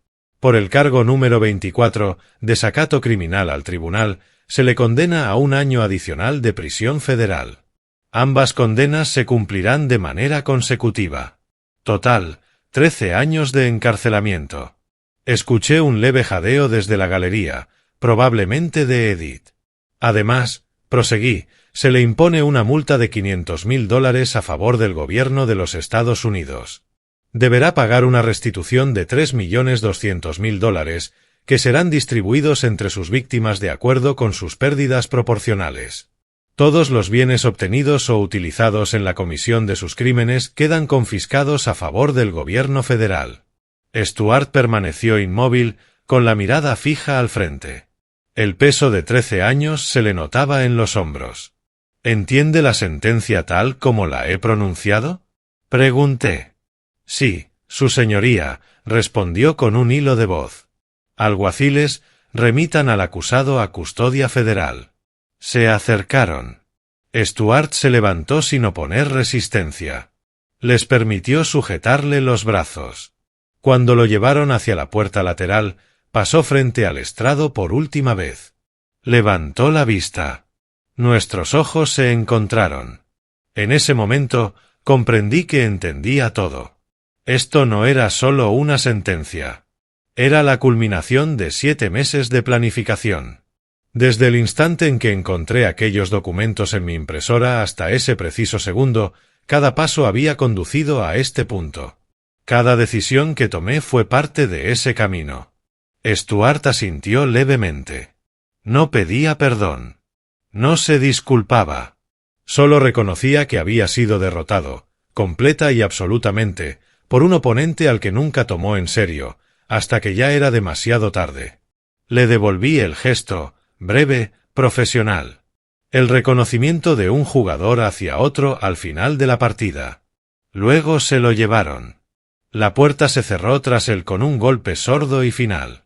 Por el cargo número 24, desacato criminal al tribunal, se le condena a 1 año adicional de prisión federal. Ambas condenas se cumplirán de manera consecutiva. Total, 13 años de encarcelamiento. Escuché un leve jadeo desde la galería, probablemente de Edith. Además, proseguí, se le impone una multa de $500,000 a favor del gobierno de los Estados Unidos. Deberá pagar una restitución de $3,200,000, que serán distribuidos entre sus víctimas de acuerdo con sus pérdidas proporcionales. Todos los bienes obtenidos o utilizados en la comisión de sus crímenes quedan confiscados a favor del gobierno federal. Stuart permaneció inmóvil, con la mirada fija al frente. El peso de 13 años se le notaba en los hombros. ¿Entiende la sentencia tal como la he pronunciado?, pregunté. Sí, su señoría, respondió con un hilo de voz. Alguaciles, remitan al acusado a custodia federal. Se acercaron. Stuart se levantó sin oponer resistencia. Les permitió sujetarle los brazos. Cuando lo llevaron hacia la puerta lateral, pasó frente al estrado por última vez. Levantó la vista. Nuestros ojos se encontraron. En ese momento, comprendí que entendía todo. Esto no era solo una sentencia. Era la culminación de 7 meses de planificación. Desde el instante en que encontré aquellos documentos en mi impresora hasta ese preciso segundo, cada paso había conducido a este punto. Cada decisión que tomé fue parte de ese camino. Stuart asintió levemente. No pedía perdón. No se disculpaba. Solo reconocía que había sido derrotado, completa y absolutamente, por un oponente al que nunca tomó en serio, hasta que ya era demasiado tarde. Le devolví el gesto, breve, profesional. El reconocimiento de un jugador hacia otro al final de la partida. Luego se lo llevaron. La puerta se cerró tras él con un golpe sordo y final.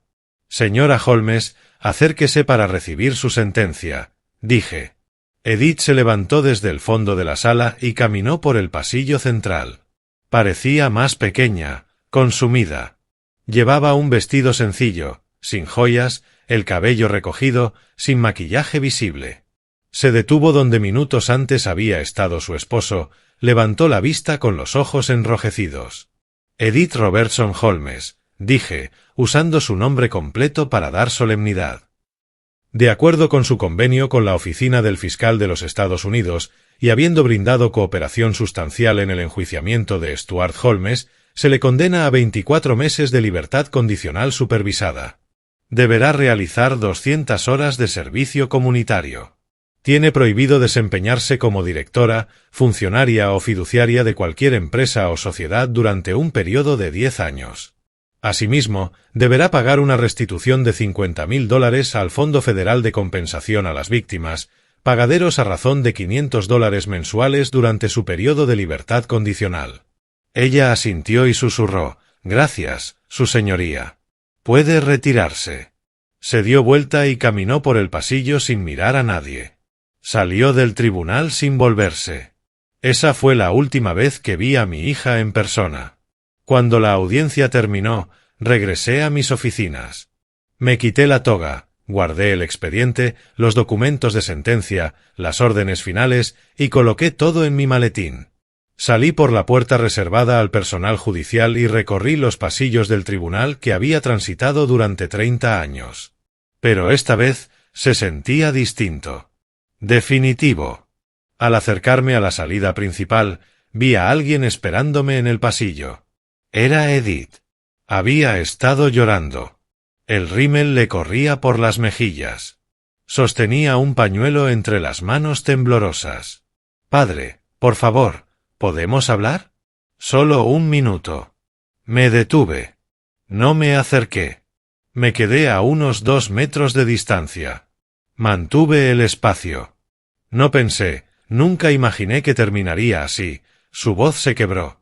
Señora Holmes, acérquese para recibir su sentencia, dije. Edith se levantó desde el fondo de la sala y caminó por el pasillo central. Parecía más pequeña, consumida. Llevaba un vestido sencillo, sin joyas, el cabello recogido, sin maquillaje visible. Se detuvo donde minutos antes había estado su esposo, levantó la vista con los ojos enrojecidos. Edith Robertson Holmes, dije, usando su nombre completo para dar solemnidad. De acuerdo con su convenio con la Oficina del Fiscal de los Estados Unidos, y habiendo brindado cooperación sustancial en el enjuiciamiento de Stuart Holmes, se le condena a 24 meses de libertad condicional supervisada. Deberá realizar 200 horas de servicio comunitario. Tiene prohibido desempeñarse como directora, funcionaria o fiduciaria de cualquier empresa o sociedad durante un periodo de 10 años. Asimismo, deberá pagar una restitución de $50,000 al Fondo Federal de Compensación a las Víctimas, pagaderos a razón de $500 mensuales durante su periodo de libertad condicional. Ella asintió y susurró: «Gracias, su señoría. Puede retirarse». Se dio vuelta y caminó por el pasillo sin mirar a nadie. Salió del tribunal sin volverse. Esa fue la última vez que vi a mi hija en persona. Cuando la audiencia terminó, regresé a mis oficinas. Me quité la toga, guardé el expediente, los documentos de sentencia, las órdenes finales y coloqué todo en mi maletín. Salí por la puerta reservada al personal judicial y recorrí los pasillos del tribunal que había transitado durante 30 años. Pero esta vez se sentía distinto. Definitivo. Al acercarme a la salida principal, vi a alguien esperándome en el pasillo. Era Edith. Había estado llorando. El rímel le corría por las mejillas. Sostenía un pañuelo entre las manos temblorosas. «Padre, por favor, ¿podemos hablar? Solo un minuto». Me detuve. No me acerqué. Me quedé a unos 2 metros de distancia. Mantuve el espacio. No pensé, nunca imaginé que terminaría así. Su voz se quebró.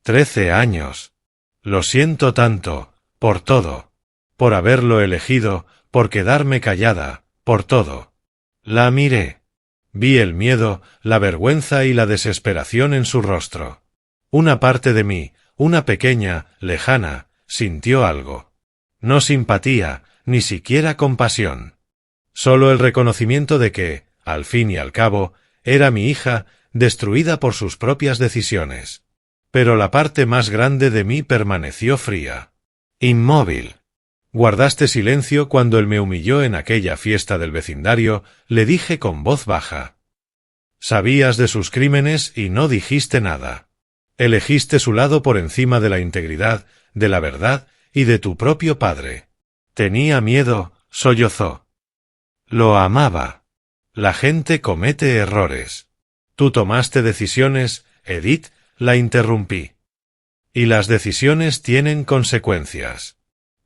13 años. Lo siento tanto, por todo. Por haberlo elegido, por quedarme callada, por todo. La miré. Vi el miedo, la vergüenza y la desesperación en su rostro. Una parte de mí, una pequeña, lejana, sintió algo. No simpatía, ni siquiera compasión. Solo el reconocimiento de que, al fin y al cabo, era mi hija, destruida por sus propias decisiones. Pero la parte más grande de mí permaneció fría. Inmóvil. Guardaste silencio cuando él me humilló en aquella fiesta del vecindario, le dije con voz baja. Sabías de sus crímenes y no dijiste nada. Elegiste su lado por encima de la integridad, de la verdad y de tu propio padre. Tenía miedo, sollozó. Lo amaba. La gente comete errores. Tú tomaste decisiones, Edith, la interrumpí. Y las decisiones tienen consecuencias.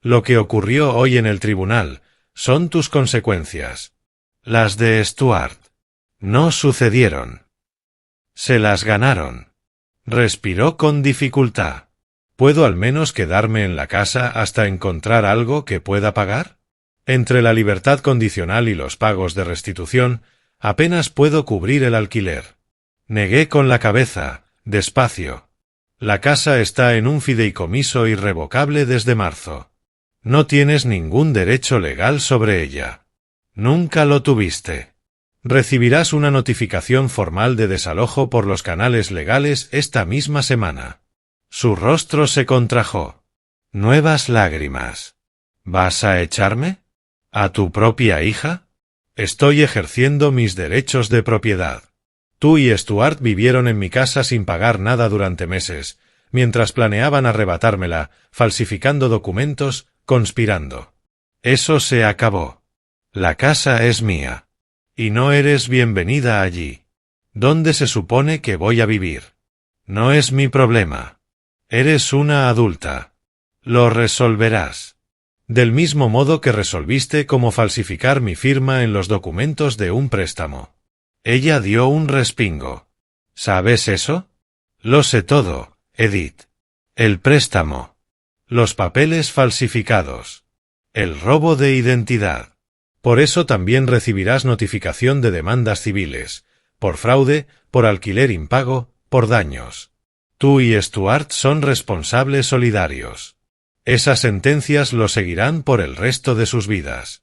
Lo que ocurrió hoy en el tribunal son tus consecuencias. Las de Stuart. No sucedieron. Se las ganaron. Respiró con dificultad. ¿Puedo al menos quedarme en la casa hasta encontrar algo que pueda pagar? Entre la libertad condicional y los pagos de restitución, apenas puedo cubrir el alquiler. Negué con la cabeza, despacio. La casa está en un fideicomiso irrevocable desde marzo. No tienes ningún derecho legal sobre ella. Nunca lo tuviste. Recibirás una notificación formal de desalojo por los canales legales esta misma semana. Su rostro se contrajo. Nuevas lágrimas. ¿Vas a echarme? ¿A tu propia hija? Estoy ejerciendo mis derechos de propiedad. Tú y Stuart vivieron en mi casa sin pagar nada durante meses, mientras planeaban arrebatármela, falsificando documentos, conspirando. Eso se acabó. La casa es mía. Y no eres bienvenida allí. ¿Dónde se supone que voy a vivir? No es mi problema. Eres una adulta. Lo resolverás. Del mismo modo que resolviste cómo falsificar mi firma en los documentos de un préstamo. Ella dio un respingo. ¿Sabes eso? Lo sé todo, Edith. El préstamo. Los papeles falsificados. El robo de identidad. Por eso también recibirás notificación de demandas civiles, por fraude, por alquiler impago, por daños. Tú y Stuart son responsables solidarios. Esas sentencias lo seguirán por el resto de sus vidas.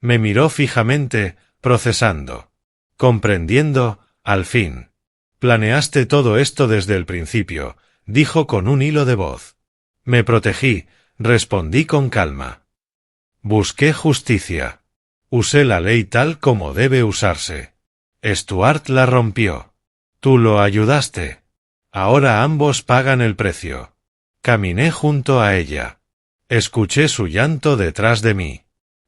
Me miró fijamente, procesando. Comprendiendo, al fin. Planeaste todo esto desde el principio, dijo con un hilo de voz. Me protegí, Respondí con calma. Busqué justicia. Usé la ley tal como debe usarse. Stuart la rompió. Tú lo ayudaste. Ahora ambos pagan el precio. Caminé junto a ella. Escuché su llanto detrás de mí.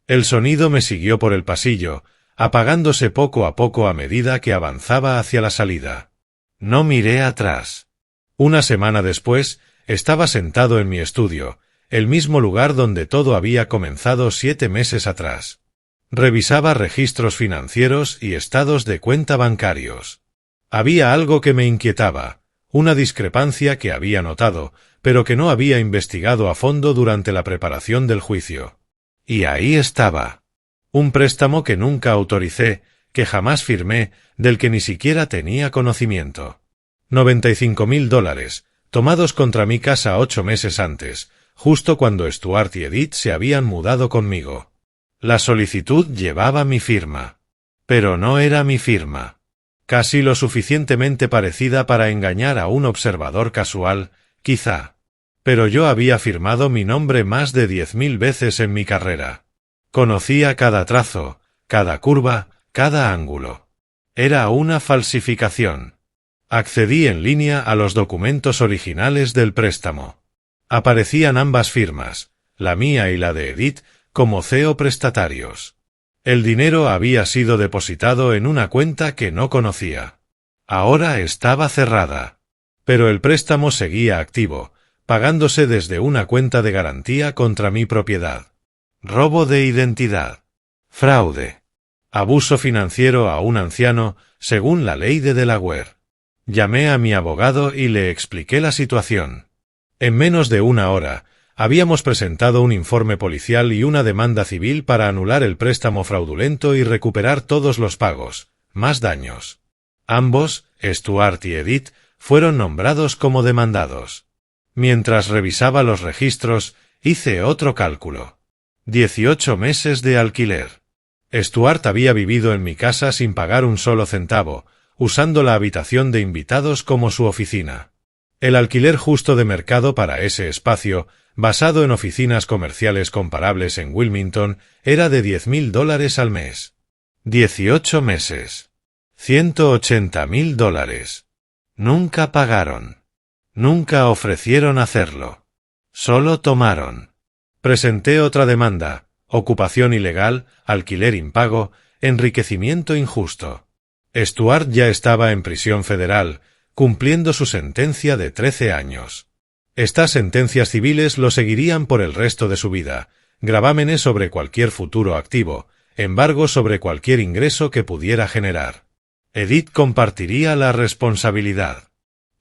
El sonido me siguió por el pasillo, apagándose poco a poco a medida que avanzaba hacia la salida. No miré atrás. Una semana después, estaba sentado en mi estudio, el mismo lugar donde todo había comenzado 7 meses atrás. Revisaba registros financieros y estados de cuenta bancarios. Había algo que me inquietaba, una discrepancia que había notado, pero que no había investigado a fondo durante la preparación del juicio. Y ahí estaba. Un préstamo que nunca autoricé, que jamás firmé, del que ni siquiera tenía conocimiento. $95.000, tomados contra mi casa 8 meses antes, justo cuando Stuart y Edith se habían mudado conmigo. La solicitud llevaba mi firma. Pero no era mi firma. Casi lo suficientemente parecida para engañar a un observador casual, quizá. Pero yo había firmado mi nombre más de 10.000 veces en mi carrera. Conocía cada trazo, cada curva, cada ángulo. Era una falsificación. Accedí en línea a los documentos originales del préstamo. Aparecían ambas firmas, la mía y la de Edith, como CEO prestatarios. El dinero había sido depositado en una cuenta que no conocía. Ahora estaba cerrada. Pero el préstamo seguía activo, pagándose desde una cuenta de garantía contra mi propiedad. Robo de identidad. Fraude. Abuso financiero a un anciano, según la ley de Delaware. Llamé a mi abogado y le expliqué la situación. En menos de una hora, habíamos presentado un informe policial y una demanda civil para anular el préstamo fraudulento y recuperar todos los pagos, más daños. Ambos, Stuart y Edith, fueron nombrados como demandados. Mientras revisaba los registros, hice otro cálculo. 18 meses de alquiler. Stuart había vivido en mi casa sin pagar un solo centavo, usando la habitación de invitados como su oficina. El alquiler justo de mercado para ese espacio, basado en oficinas comerciales comparables en Wilmington, era de $10.000 al mes. 18 meses. $180.000. Nunca pagaron. Nunca ofrecieron hacerlo. Solo tomaron. Presenté otra demanda: ocupación ilegal, alquiler impago, enriquecimiento injusto. Stuart ya estaba en prisión federal, cumpliendo su sentencia de 13 años. Estas sentencias civiles lo seguirían por el resto de su vida, gravámenes sobre cualquier futuro activo, embargos sobre cualquier ingreso que pudiera generar. Edith compartiría la responsabilidad.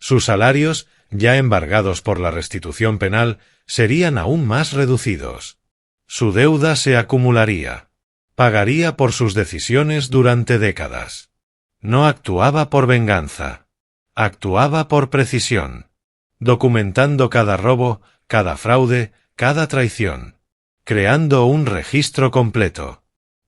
Sus salarios, ya embargados por la restitución penal, serían aún más reducidos. Su deuda se acumularía. Pagaría por sus decisiones durante décadas. No actuaba por venganza. Actuaba por precisión. Documentando cada robo, cada fraude, cada traición. Creando un registro completo.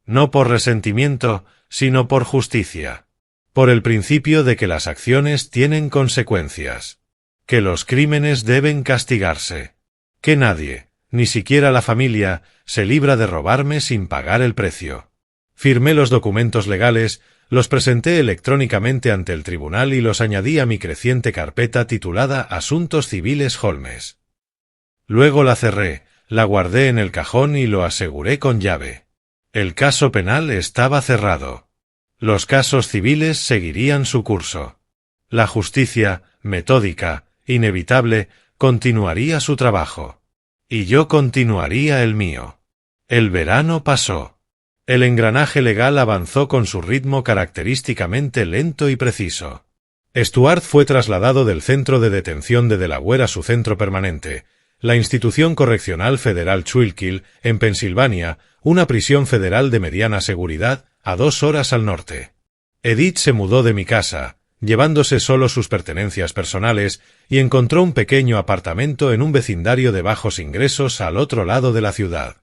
No por resentimiento, sino por justicia. Por el principio de que las acciones tienen consecuencias. Que los crímenes deben castigarse. Que nadie, ni siquiera la familia, se libra de robarme sin pagar el precio. Firmé los documentos legales, los presenté electrónicamente ante el tribunal y los añadí a mi creciente carpeta titulada Asuntos Civiles Holmes. Luego la cerré, la guardé en el cajón y lo aseguré con llave. El caso penal estaba cerrado. Los casos civiles seguirían su curso. La justicia, metódica, inevitable, continuaría su trabajo. Y yo continuaría el mío. El verano pasó. El engranaje legal avanzó con su ritmo característicamente lento y preciso. Stuart fue trasladado del centro de detención de Delaware a su centro permanente, la Institución Correccional Federal Schuylkill, en Pensilvania, una prisión federal de mediana seguridad, a 2 horas al norte. Edith se mudó de mi casa, llevándose solo sus pertenencias personales, y encontró un pequeño apartamento en un vecindario de bajos ingresos al otro lado de la ciudad.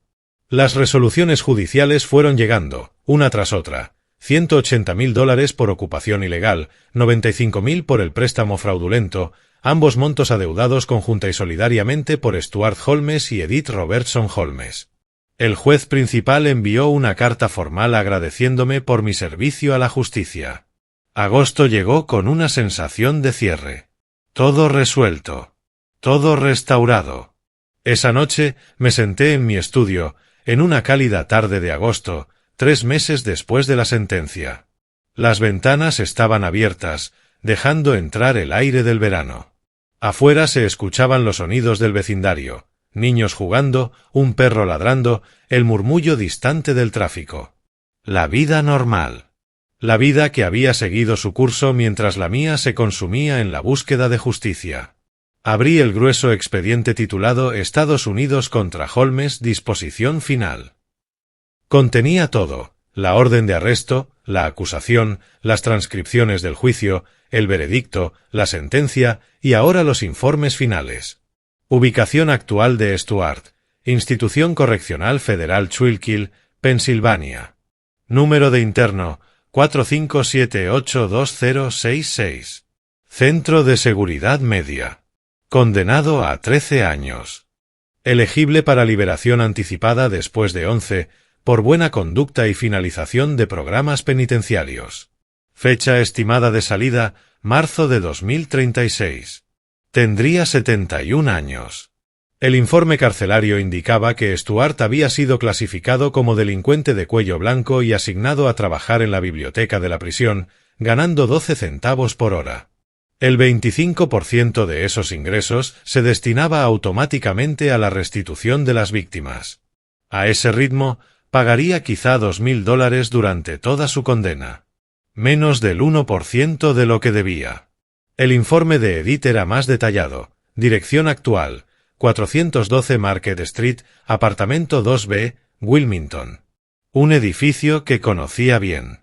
Las resoluciones judiciales fueron llegando, una tras otra: $180.000 por ocupación ilegal, $95.000 por el préstamo fraudulento, ambos montos adeudados conjunta y solidariamente por Stuart Holmes y Edith Robertson Holmes. El juez principal envió una carta formal agradeciéndome por mi servicio a la justicia. Agosto llegó con una sensación de cierre. Todo resuelto. Todo restaurado. Esa noche me senté en mi estudio, en una cálida tarde de agosto, 3 meses después de la sentencia. Las ventanas estaban abiertas, dejando entrar el aire del verano. Afuera se escuchaban los sonidos del vecindario, niños jugando, un perro ladrando, el murmullo distante del tráfico. La vida normal. La vida que había seguido su curso mientras la mía se consumía en la búsqueda de justicia. Abrí el grueso expediente titulado Estados Unidos contra Holmes, disposición final. Contenía todo: la orden de arresto, la acusación, las transcripciones del juicio, el veredicto, la sentencia y ahora los informes finales. Ubicación actual de Stuart: Institución Correccional Federal Schuylkill, Pensilvania. Número de interno: 45782066. Centro de Seguridad Media. Condenado a 13 años. Elegible para liberación anticipada después de 11, por buena conducta y finalización de programas penitenciarios. Fecha estimada de salida: marzo de 2036. Tendría 71 años. El informe carcelario indicaba que Stuart había sido clasificado como delincuente de cuello blanco y asignado a trabajar en la biblioteca de la prisión, ganando 12 centavos por hora. El 25% de esos ingresos se destinaba automáticamente a la restitución de las víctimas. A ese ritmo, pagaría quizá $2.000 durante toda su condena. Menos del 1% de lo que debía. El informe de Edith era más detallado. Dirección actual: 412 Market Street, apartamento 2B, Wilmington. Un edificio que conocía bien.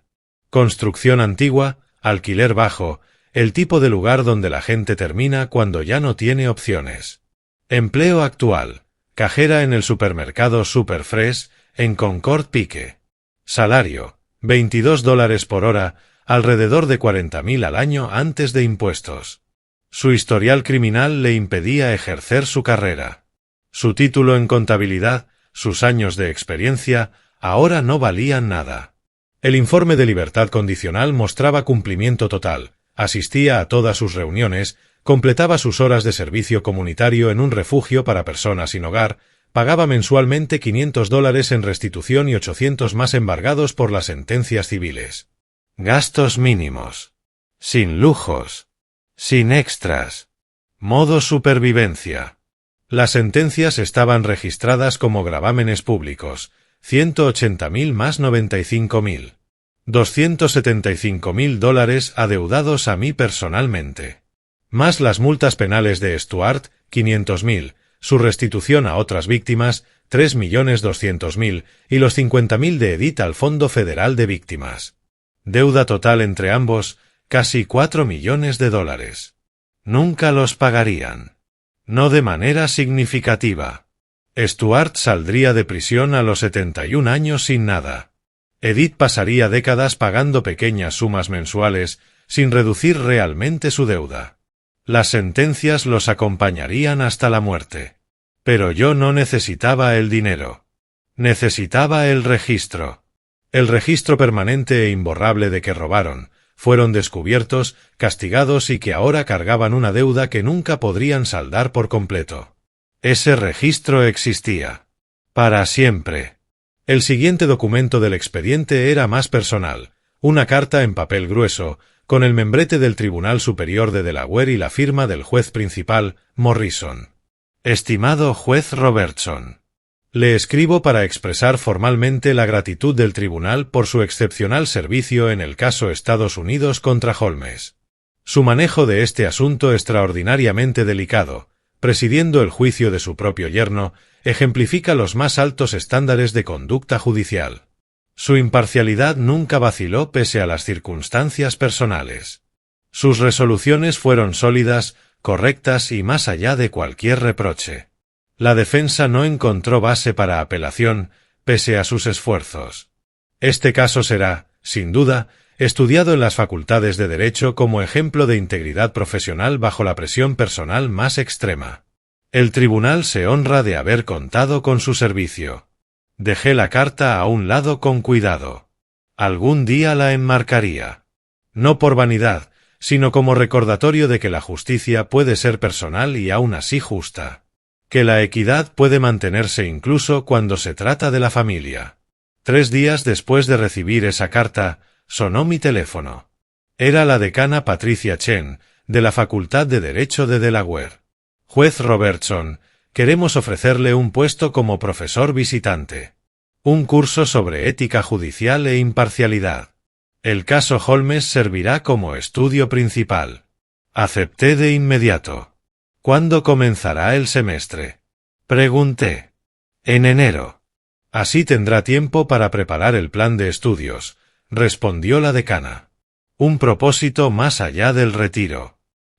Construcción antigua, alquiler bajo, el tipo de lugar donde la gente termina cuando ya no tiene opciones. Empleo actual: cajera en el supermercado Superfresh, en Concord Pike. Salario: $22 por hora, alrededor de $40.000 al año antes de impuestos. Su historial criminal le impedía ejercer su carrera. Su título en contabilidad, sus años de experiencia, ahora no valían nada. El informe de libertad condicional mostraba cumplimiento total. Asistía a todas sus reuniones, completaba sus horas de servicio comunitario en un refugio para personas sin hogar, pagaba mensualmente $500 en restitución y 800 más embargados por las sentencias civiles. Gastos mínimos. Sin lujos. Sin extras. Modo supervivencia. Las sentencias estaban registradas como gravámenes públicos: $180.000 más $95.000. $275.000 adeudados a mí personalmente. Más las multas penales de Stuart, $500.000, su restitución a otras víctimas, $3.200.000, y los $50.000 de Edith al Fondo Federal de Víctimas. Deuda total entre ambos, casi $4 millones. Nunca los pagarían. No de manera significativa. Stuart saldría de prisión a los 71 años sin nada. Edith pasaría décadas pagando pequeñas sumas mensuales, sin reducir realmente su deuda. Las sentencias los acompañarían hasta la muerte. Pero yo no necesitaba el dinero. Necesitaba el registro. El registro permanente e imborrable de que robaron, fueron descubiertos, castigados y que ahora cargaban una deuda que nunca podrían saldar por completo. Ese registro existía. Para siempre. El siguiente documento del expediente era más personal: una carta en papel grueso, con el membrete del Tribunal Superior de Delaware y la firma del juez principal, Morrison. Estimado juez Robertson, le escribo para expresar formalmente la gratitud del tribunal por su excepcional servicio en el caso Estados Unidos contra Holmes. Su manejo de este asunto extraordinariamente delicado, presidiendo el juicio de su propio yerno, ejemplifica los más altos estándares de conducta judicial. Su imparcialidad nunca vaciló pese a las circunstancias personales. Sus resoluciones fueron sólidas, correctas y más allá de cualquier reproche. La defensa no encontró base para apelación, pese a sus esfuerzos. Este caso será, sin duda, estudiado en las facultades de Derecho como ejemplo de integridad profesional bajo la presión personal más extrema. El tribunal se honra de haber contado con su servicio. Dejé la carta a un lado con cuidado. Algún día la enmarcaría. No por vanidad, sino como recordatorio de que la justicia puede ser personal y aún así justa. Que la equidad puede mantenerse incluso cuando se trata de la familia. 3 días después de recibir esa carta, sonó mi teléfono. Era la decana Patricia Chen, de la Facultad de Derecho de Delaware. Juez Robertson, queremos ofrecerle un puesto como profesor visitante. Un curso sobre ética judicial e imparcialidad. El caso Holmes servirá como estudio principal. Acepté de inmediato. ¿Cuándo comenzará el semestre? Pregunté. En enero. Así tendrá tiempo para preparar el plan de estudios, respondió la decana. Un propósito más allá del retiro.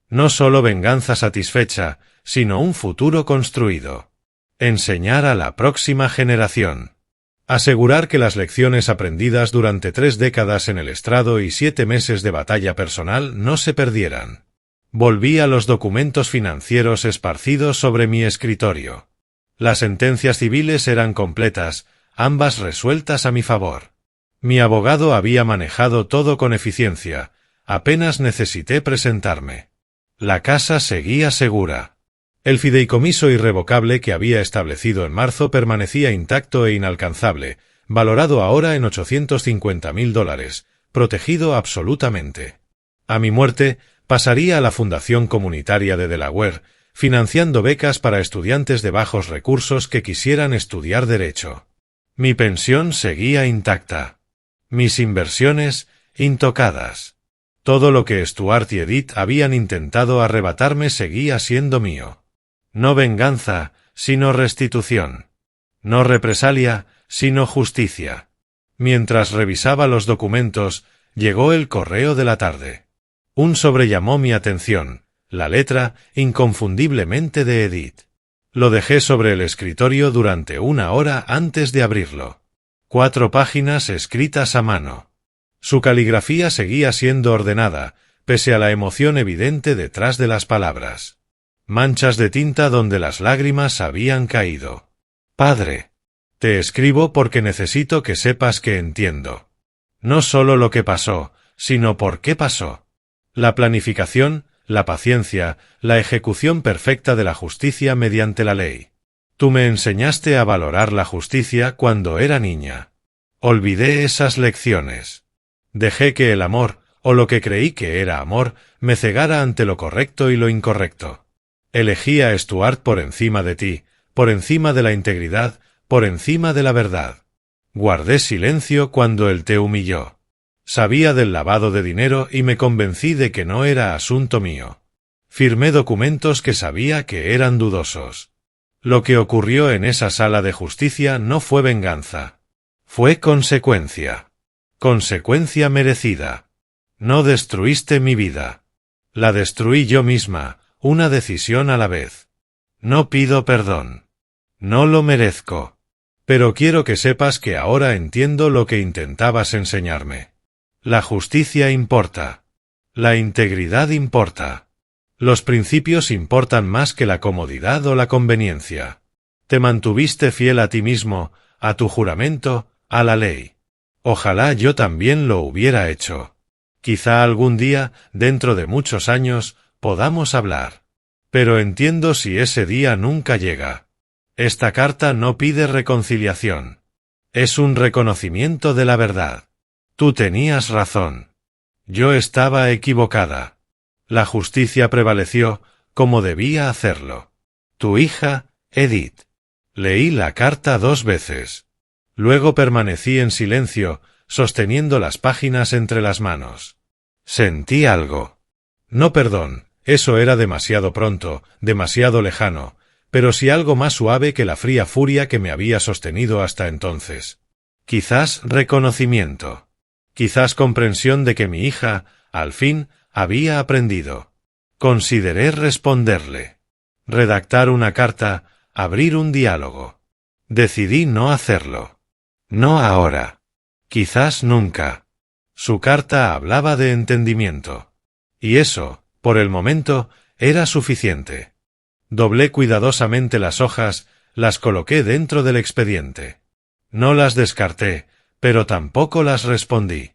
No solo venganza satisfecha, sino un futuro construido. Enseñar a la próxima generación. Asegurar que las lecciones aprendidas durante 3 décadas en el estrado y 7 meses de batalla personal no se perdieran. Volví a los documentos financieros esparcidos sobre mi escritorio. Las sentencias civiles eran completas, ambas resueltas a mi favor. Mi abogado había manejado todo con eficiencia, apenas necesité presentarme. La casa seguía segura. El fideicomiso irrevocable que había establecido en marzo permanecía intacto e inalcanzable, valorado ahora en $850.000, protegido absolutamente. A mi muerte, pasaría a la Fundación Comunitaria de Delaware, financiando becas para estudiantes de bajos recursos que quisieran estudiar Derecho. Mi pensión seguía intacta. Mis inversiones, intocadas. Todo lo que Stuart y Edith habían intentado arrebatarme seguía siendo mío. No venganza, sino restitución. No represalia, sino justicia. Mientras revisaba los documentos, llegó el correo de la tarde. Un sobre llamó mi atención, la letra, inconfundiblemente de Edith. Lo dejé sobre el escritorio durante 1 hora antes de abrirlo. 4 páginas escritas a mano. Su caligrafía seguía siendo ordenada, pese a la emoción evidente detrás de las palabras. Manchas de tinta donde las lágrimas habían caído. Padre. Te escribo porque necesito que sepas que entiendo. No solo lo que pasó, sino por qué pasó. La planificación, la paciencia, la ejecución perfecta de la justicia mediante la ley. Tú me enseñaste a valorar la justicia cuando era niña. Olvidé esas lecciones. Dejé que el amor, o lo que creí que era amor, me cegara ante lo correcto y lo incorrecto. Elegí a Stuart por encima de ti, por encima de la integridad, por encima de la verdad. Guardé silencio cuando él te humilló. Sabía del lavado de dinero y me convencí de que no era asunto mío. Firmé documentos que sabía que eran dudosos. Lo que ocurrió en esa sala de justicia no fue venganza. Fue consecuencia. Consecuencia merecida. No destruiste mi vida. La destruí yo misma, una decisión a la vez. No pido perdón. No lo merezco. Pero quiero que sepas que ahora entiendo lo que intentabas enseñarme. La justicia importa. La integridad importa. Los principios importan más que la comodidad o la conveniencia. Te mantuviste fiel a ti mismo, a tu juramento, a la ley. Ojalá yo también lo hubiera hecho. Quizá algún día, dentro de muchos años, podamos hablar. Pero entiendo si ese día nunca llega. Esta carta no pide reconciliación. Es un reconocimiento de la verdad. Tú tenías razón. Yo estaba equivocada. La justicia prevaleció, como debía hacerlo. Tu hija, Edith. Leí la carta 2 veces. Luego permanecí en silencio, sosteniendo las páginas entre las manos. Sentí algo. No perdón, eso era demasiado pronto, demasiado lejano, pero sí algo más suave que la fría furia que me había sostenido hasta entonces. Quizás reconocimiento. Quizás comprensión de que mi hija, al fin, había aprendido. Consideré responderle. Redactar una carta, abrir un diálogo. Decidí no hacerlo. No ahora. Quizás nunca. Su carta hablaba de entendimiento. Y eso, por el momento, era suficiente. Doblé cuidadosamente las hojas, las coloqué dentro del expediente. No las descarté, pero tampoco las respondí.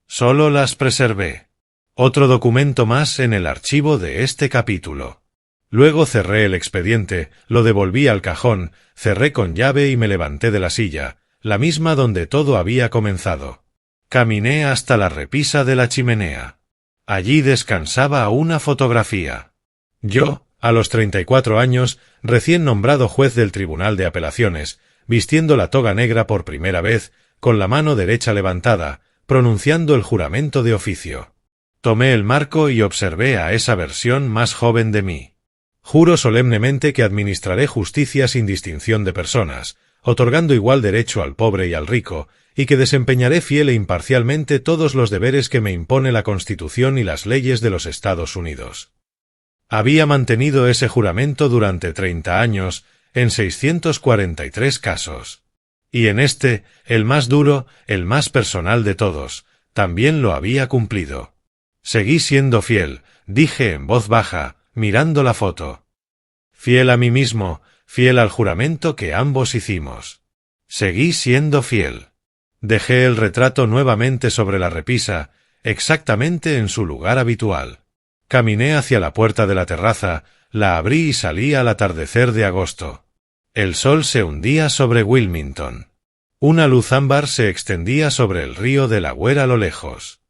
Solo las preservé. Otro documento más en el archivo de este capítulo. Luego cerré el expediente, lo devolví al cajón, cerré con llave y me levanté de la silla, la misma donde todo había comenzado. Caminé hasta la repisa de la chimenea. Allí descansaba una fotografía. Yo, a los 34 años, recién nombrado juez del Tribunal de Apelaciones, vistiendo la toga negra por primera vez, con la mano derecha levantada, pronunciando el juramento de oficio. Tomé el marco y observé a esa versión más joven de mí. Juro solemnemente que administraré justicia sin distinción de personas, otorgando igual derecho al pobre y al rico, y que desempeñaré fiel e imparcialmente todos los deberes que me impone la Constitución y las leyes de los Estados Unidos. Había mantenido ese juramento durante 30 años, en 643 casos. Y en este, el más duro, el más personal de todos, también lo había cumplido. Seguí siendo fiel, dije en voz baja, mirando la foto. Fiel a mí mismo, fiel al juramento que ambos hicimos. Seguí siendo fiel. Dejé el retrato nuevamente sobre la repisa, exactamente en su lugar habitual. Caminé hacia la puerta de la terraza, la abrí y salí al atardecer de agosto. El sol se hundía sobre Wilmington. Una luz ámbar se extendía sobre el río Delaware a lo lejos.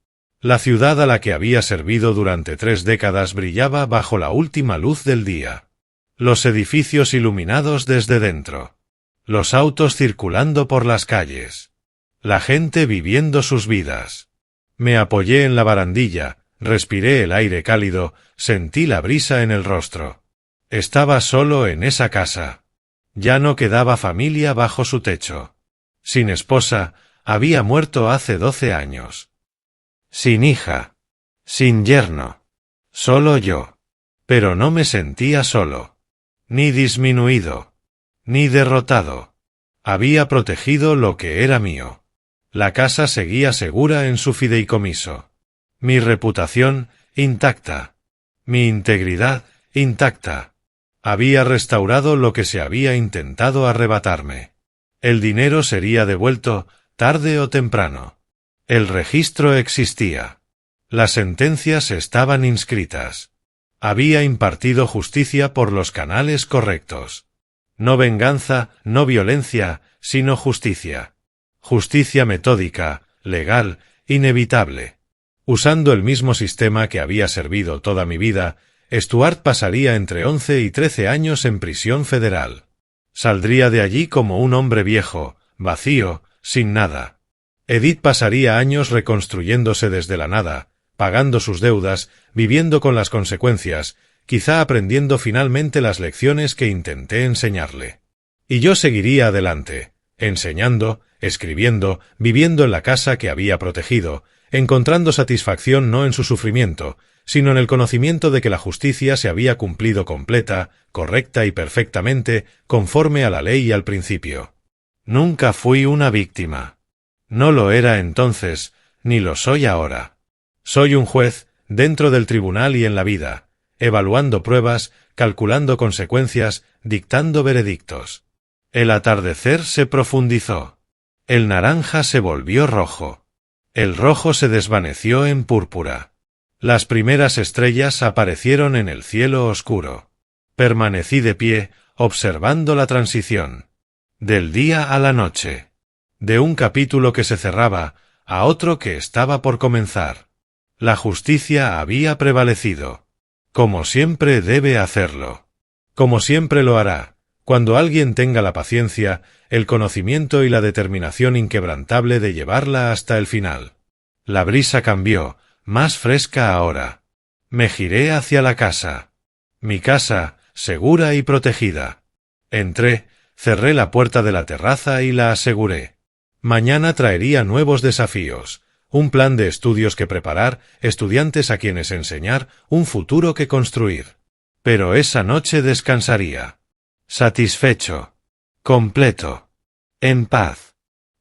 La ciudad a la que había servido durante 3 décadas brillaba bajo la última luz del día. Los edificios iluminados desde dentro. Los autos circulando por las calles. La gente viviendo sus vidas. Me apoyé en la barandilla, respiré el aire cálido, sentí la brisa en el rostro. Estaba solo en esa casa. Ya no quedaba familia bajo su techo. Sin esposa, había muerto hace 12 años. Sin hija. Sin yerno. Solo yo. Pero no me sentía solo. Ni disminuido. Ni derrotado. Había protegido lo que era mío. La casa seguía segura en su fideicomiso. Mi reputación, intacta. Mi integridad, intacta. Había restaurado lo que se había intentado arrebatarme. El dinero sería devuelto, tarde o temprano. El registro existía. Las sentencias estaban inscritas. Había impartido justicia por los canales correctos. No venganza, no violencia, sino justicia. Justicia metódica, legal, inevitable. Usando el mismo sistema que había servido toda mi vida, Stuart pasaría entre 11 y 13 años en prisión federal. Saldría de allí como un hombre viejo, vacío, sin nada. Edith pasaría años reconstruyéndose desde la nada, pagando sus deudas, viviendo con las consecuencias, quizá aprendiendo finalmente las lecciones que intenté enseñarle. Y yo seguiría adelante, enseñando, escribiendo, viviendo en la casa que había protegido, encontrando satisfacción no en su sufrimiento, sino en el conocimiento de que la justicia se había cumplido completa, correcta y perfectamente, conforme a la ley y al principio. Nunca fui una víctima. No lo era entonces, ni lo soy ahora. Soy un juez, dentro del tribunal y en la vida, evaluando pruebas, calculando consecuencias, dictando veredictos. El atardecer se profundizó. El naranja se volvió rojo. El rojo se desvaneció en púrpura. Las primeras estrellas aparecieron en el cielo oscuro. Permanecí de pie, observando la transición. Del día a la noche. De un capítulo que se cerraba, a otro que estaba por comenzar. La justicia había prevalecido. Como siempre debe hacerlo. Como siempre lo hará, cuando alguien tenga la paciencia, el conocimiento y la determinación inquebrantable de llevarla hasta el final. La brisa cambió, más fresca ahora. Me giré hacia la casa. Mi casa, segura y protegida. Entré, cerré la puerta de la terraza y la aseguré. Mañana traería nuevos desafíos, un plan de estudios que preparar, estudiantes a quienes enseñar, un futuro que construir. Pero esa noche descansaría. Satisfecho. Completo. En paz.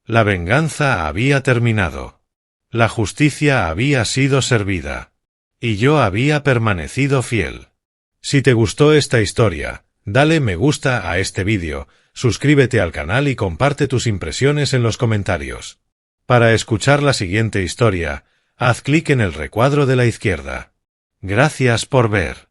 La venganza había terminado. La justicia había sido servida. Y yo había permanecido fiel. Si te gustó esta historia, dale me gusta a este vídeo, suscríbete al canal y comparte tus impresiones en los comentarios. Para escuchar la siguiente historia, haz clic en el recuadro de la izquierda. Gracias por ver.